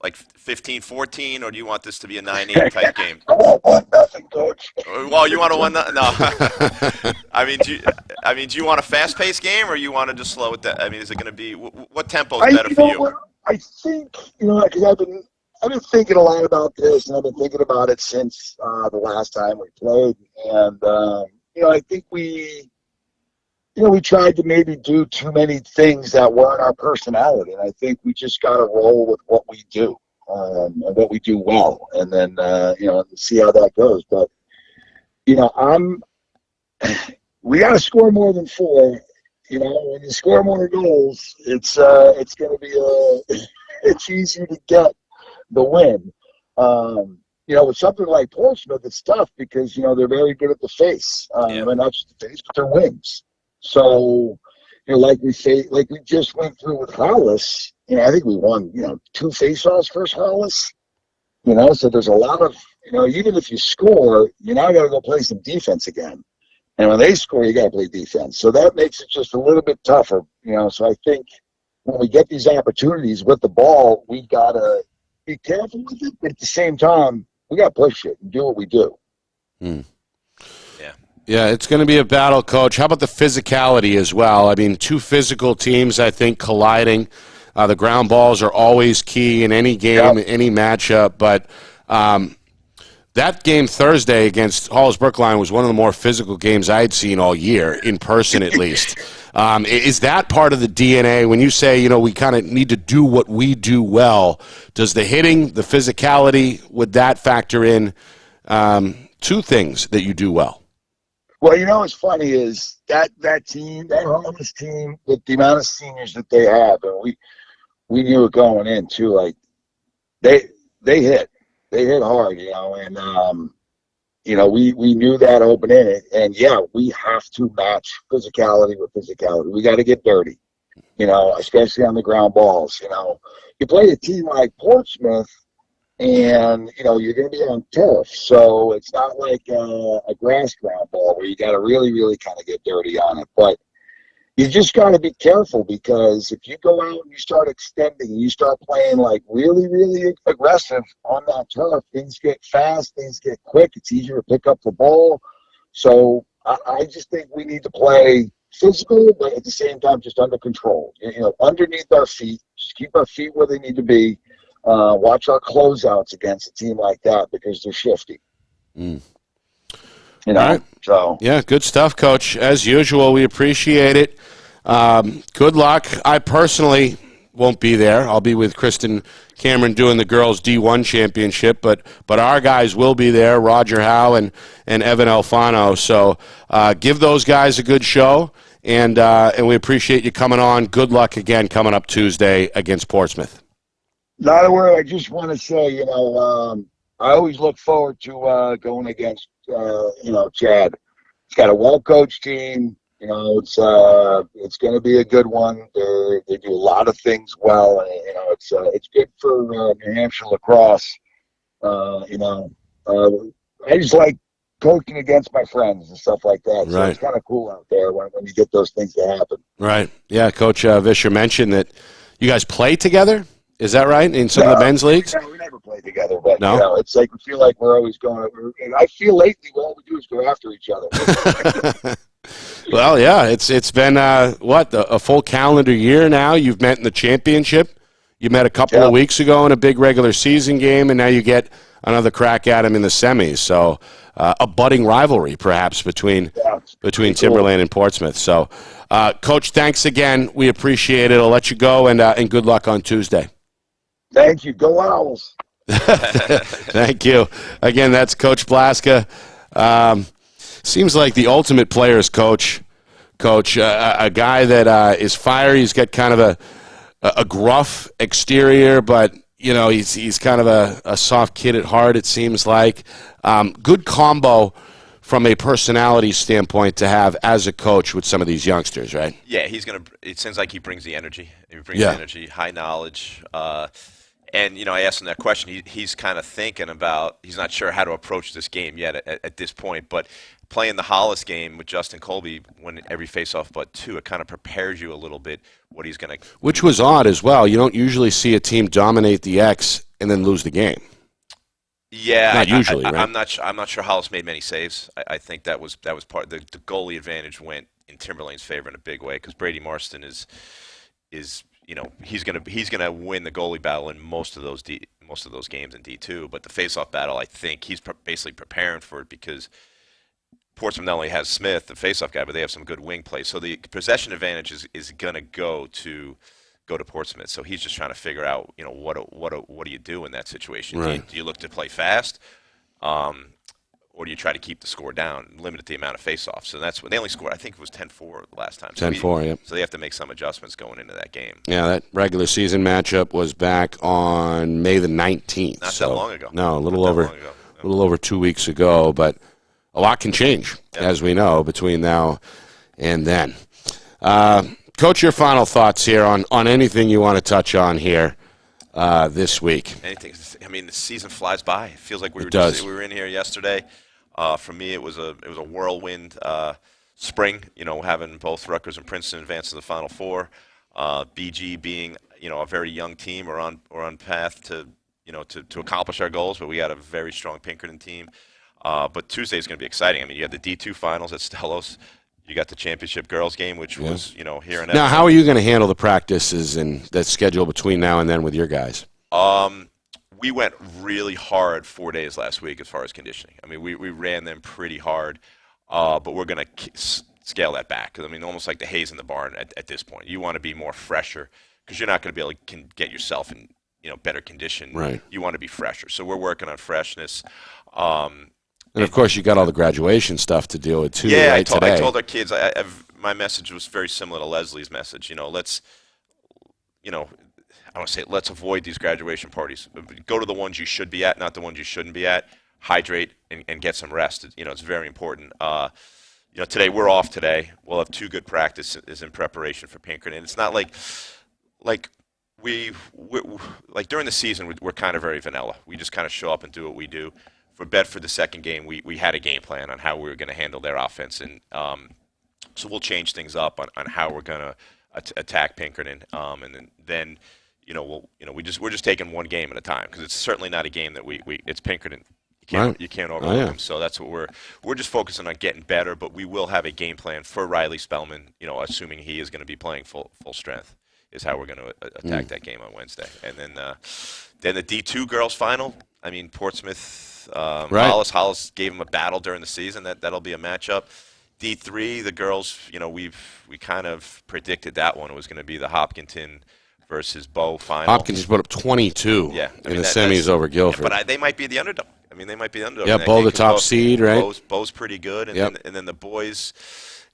15-14, or do you want this to be a 9-8 type game? I want 1-0, Coach. Well, you want a 1-0? No. Do you want a fast-paced game, or you want to just slow it down? I mean, is it going to be what tempo is better for you? I think because I've been I've been thinking a lot about this, and I've been thinking about it since the last time we played. And I think we tried to maybe do too many things that weren't our personality, and I think we just got to roll with what we do and what we do well, and then see how that goes. But we got to score more than 4. When you score more goals, it's going to be it's easier to get the win. With something like Portsmouth, it's tough because they're very good at the face, and not just the face, but their wings. So, like we just went through with Hollis. I think we won 2 face-offs versus Hollis. So there's a lot of even if you score, you now got to go play some defense again. And when they score, you got to play defense. So that makes it just a little bit tougher, So I think when we get these opportunities with the ball, we got to be careful with it. But at the same time, we got to push it and do what we do. Yeah, it's going to be a battle, Coach. How about the physicality as well? I mean, 2 physical teams, I think, colliding. The ground balls are always key in any game, any matchup. But that game Thursday against Hollis Brookline was one of the more physical games I had seen all year, in person at least. Is that part of the DNA? When you say, we kind of need to do what we do well, does the hitting, the physicality, would that factor in 2 things that you do well? Well, what's funny is that team, that Hollis team, with the amount of seniors that they have, and we knew it going in too. Like they hit hard, and we knew that opening, and we have to match physicality with physicality. We got to get dirty, especially on the ground balls. You play a team like Portsmouth, and you're going to be on turf, so it's not like a grass ground ball where you got to really, really kind of get dirty on it. But you just got to be careful, because if you go out and you start extending, you start playing like really, really aggressive on that turf, things get fast, things get quick. It's easier to pick up the ball. So I just think we need to play physical, but at the same time just under control. Underneath our feet, just keep our feet where they need to be. Watch our closeouts against a team like that, because they're shifty. All right. So yeah, good stuff, Coach. As usual, we appreciate it. Good luck. I personally won't be there. I'll be with Kristen Cameron doing the girls D1 championship, but our guys will be there, Roger Howe and Evan Alfano. So give those guys a good show, and we appreciate you coming on. Good luck again coming up Tuesday against Portsmouth. Not a word. I just want to say, I always look forward to going against, Chad. He's got a well-coached team. It's going to be a good one. They do a lot of things well, and it's good for New Hampshire lacrosse. I just like coaching against my friends and stuff like that. So Right. it's kind of cool out there when you get those things to happen. Right. Yeah, Coach Vischer mentioned that you guys play together. Is that right, in some of the men's leagues? No, we never play together, but No? it's like we feel like we're always going. And I feel lately all we do is go after each other. Well, yeah, it's been a full calendar year now. You've met in the championship. You met a couple of weeks ago in a big regular season game, and now you get another crack at him in the semis. So a budding rivalry, perhaps, between Timberland and Portsmouth. So, Coach, thanks again. We appreciate it. I'll let you go, and good luck on Tuesday. Thank you. Go Owls. Thank you. Again, that's Coach Blaska. Seems like the ultimate player's coach. A guy that is fiery. He's got kind of a gruff exterior, but he's kind of a soft kid at heart, it seems like. Good combo from a personality standpoint to have as a coach with some of these youngsters, right? Yeah, it seems like he brings the energy. He brings the energy, high knowledge. And, I asked him that question. He's kind of thinking about, he's not sure how to approach this game yet at this point, but playing the Hollis game with Justin Colby, when every face-off but 2, it kind of prepares you a little bit what he's going to. Which was odd as well. You don't usually see a team dominate the X and then lose the game. Yeah, not usually, right? I'm not sure Hollis made many saves. I think that was part. The goalie advantage went in Timberlane's favor in a big way, because Brady Marston is he's gonna win the goalie battle in most of those games in D2. But the faceoff battle, I think he's basically preparing for it because Portsmouth not only has Smith, the faceoff guy, but they have some good wing play. So the possession advantage is gonna go to Portsmouth. So he's just trying to figure out, what do you do in that situation? Right. Do you look to play fast, or do you try to keep the score down, limit the amount of faceoffs? So that's when they only scored. I think it was 10-4 last time. 10-4, yep. So they have to make some adjustments going into that game. Yeah, that regular season matchup was back on May the 19th. Not that long ago. No, a little over 2 weeks ago, but a lot can change, as we know, between now and then. Coach, your final thoughts here on anything you want to touch on here this week. Anything. I mean, the season flies by. It feels like we were in here yesterday. For me, it was a whirlwind spring. Having both Rutgers and Princeton advance to the Final Four. BG being a very young team, or on path to accomplish our goals. But we got a very strong Pinkerton team. But Tuesday is going to be exciting. I mean, you have the D2 finals at Stellos. You got the championship girls game, which was here in now. How are you going to handle the practices and that schedule between now and then with your guys? We went really hard 4 days last week as far as conditioning. I mean, we ran them pretty hard, but we're going to scale that back. I mean, almost like the haze in the barn at this point. You want to be more fresher because you're not going to be able to get yourself in better condition. Right. You want to be fresher. So we're working on freshness. And of course, you got all the graduation stuff to deal with too. Yeah, right, I told our kids. My message was very similar to Leslie's message. Let's avoid these graduation parties. Go to the ones you should be at, not the ones you shouldn't be at. Hydrate and get some rest. It's very important. Today we're off today. We'll have 2 good practices in preparation for Pinkerton. And it's not like we during the season we're kind of very vanilla. We just kind of show up and do what we do. For Bedford, the second game, we had a game plan on how we were going to handle their offense, and so we'll change things up on how we're going to attack Pinkerton, and then we're just taking one game at a time because it's certainly not a game that it's Pinkerton. You can't overlook them. So that's what we're just focusing on getting better, but we will have a game plan for Riley Spellman. Assuming he is going to be playing full strength, is how we're going to attack that game on Wednesday, and then the D2 girls final. I mean, Portsmouth. Hollis gave him a battle during the season. That'll be a matchup. D3, the girls, we kind of predicted that one. It was going to be the Hopkinton versus Bow final. Hopkins put up 22 in the semis over Guilford. But they might be the underdog. I mean, they might be the underdog. Yeah, Bow the top seed, right? Bow's pretty good. And then the boys,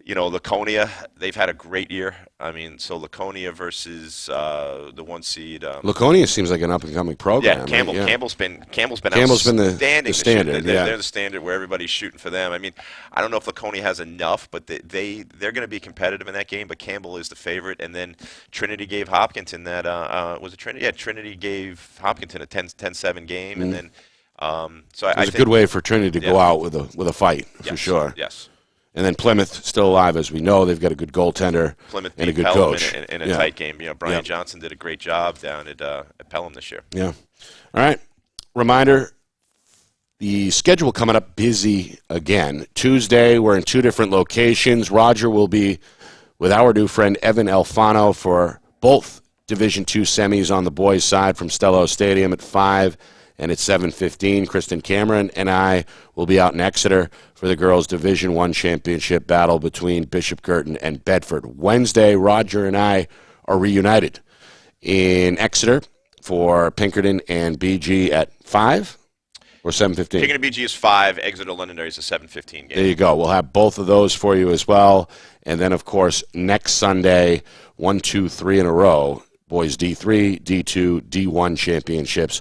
Laconia, they've had a great year. I mean, so Laconia versus the 1 seed. Laconia seems like an up-and-coming program. Yeah, Campbell's been the standard. They're the standard where everybody's shooting for them. I mean, I don't know if Laconia has enough, but they're going to be competitive in that game. But Campbell is the favorite, and then Trinity gave Hopkinton that. Was it Trinity? Yeah, Trinity gave Hopkinton a 10-7 game, and then. So it was a good way for Trinity to go out with a fight for sure. Yes. And then Plymouth still alive, as we know. They've got a good goaltender and a good coach. In a tight game. Brian Johnson did a great job down at Pelham this year. Yeah. All right. Reminder, the schedule coming up busy again. Tuesday, we're in 2 different locations. Roger will be with our new friend Evan Alfano for both Division II semis on the boys' side from Stello Stadium at 5 and at 7:15. Kristen Cameron and I will be out in Exeter for the girls' Division I championship battle between Bishop Girton and Bedford. Wednesday, Roger and I are reunited in Exeter for Pinkerton and BG at 5 or 7:15. Pinkerton and BG is 5. Exeter Londonderry is a 7:15 game. There you go. We'll have both of those for you as well. And then, of course, next Sunday, 1, 2, 3 in a row, boys D3, D2, D1 championships.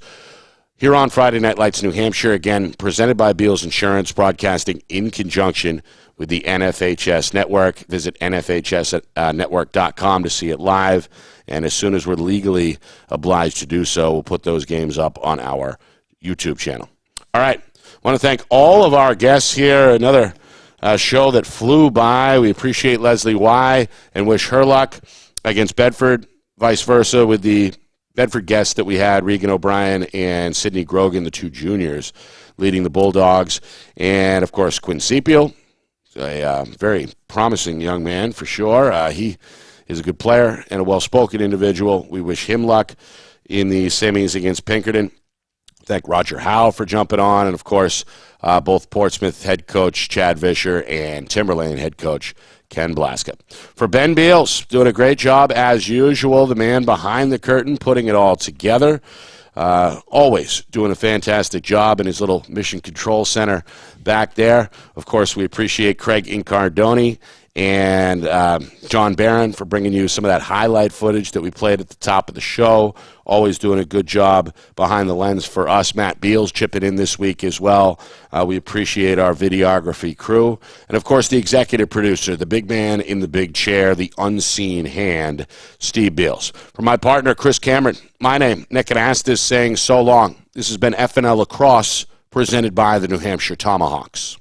Here on Friday Night Lights, New Hampshire, again, presented by Beals Insurance, broadcasting in conjunction with the NFHS Network. Visit nfhsnetwork.com to see it live. And as soon as we're legally obliged to do so, we'll put those games up on our YouTube channel. All right. I want to thank all of our guests here. Another show that flew by. We appreciate Leslie Y. and wish her luck against Bedford, vice versa with the Bedford guests that we had, Regan O'Brien and Sidney Grogan, the 2 juniors, leading the Bulldogs. And, of course, Quinn Sepial, a very promising young man for sure. He is a good player and a well-spoken individual. We wish him luck in the semis against Pinkerton. Thank Roger Howe for jumping on, and, of course, both Portsmouth head coach Chad Vischer and Timberlane head coach Ken Blaska. For Ben Beals, doing a great job as usual, the man behind the curtain, putting it all together. Always doing a fantastic job in his little mission control center back there. Of course, we appreciate Craig Incardoni and John Barron for bringing you some of that highlight footage that we played at the top of the show. Always doing a good job behind the lens for us. Matt Beals chipping in this week as well. We appreciate our videography crew. And, of course, the executive producer, the big man in the big chair, the unseen hand, Steve Beals. For my partner, Chris Cameron, my name, Nick Anastas, saying so long. This has been FNL Lacrosse, presented by the New Hampshire Tomahawks.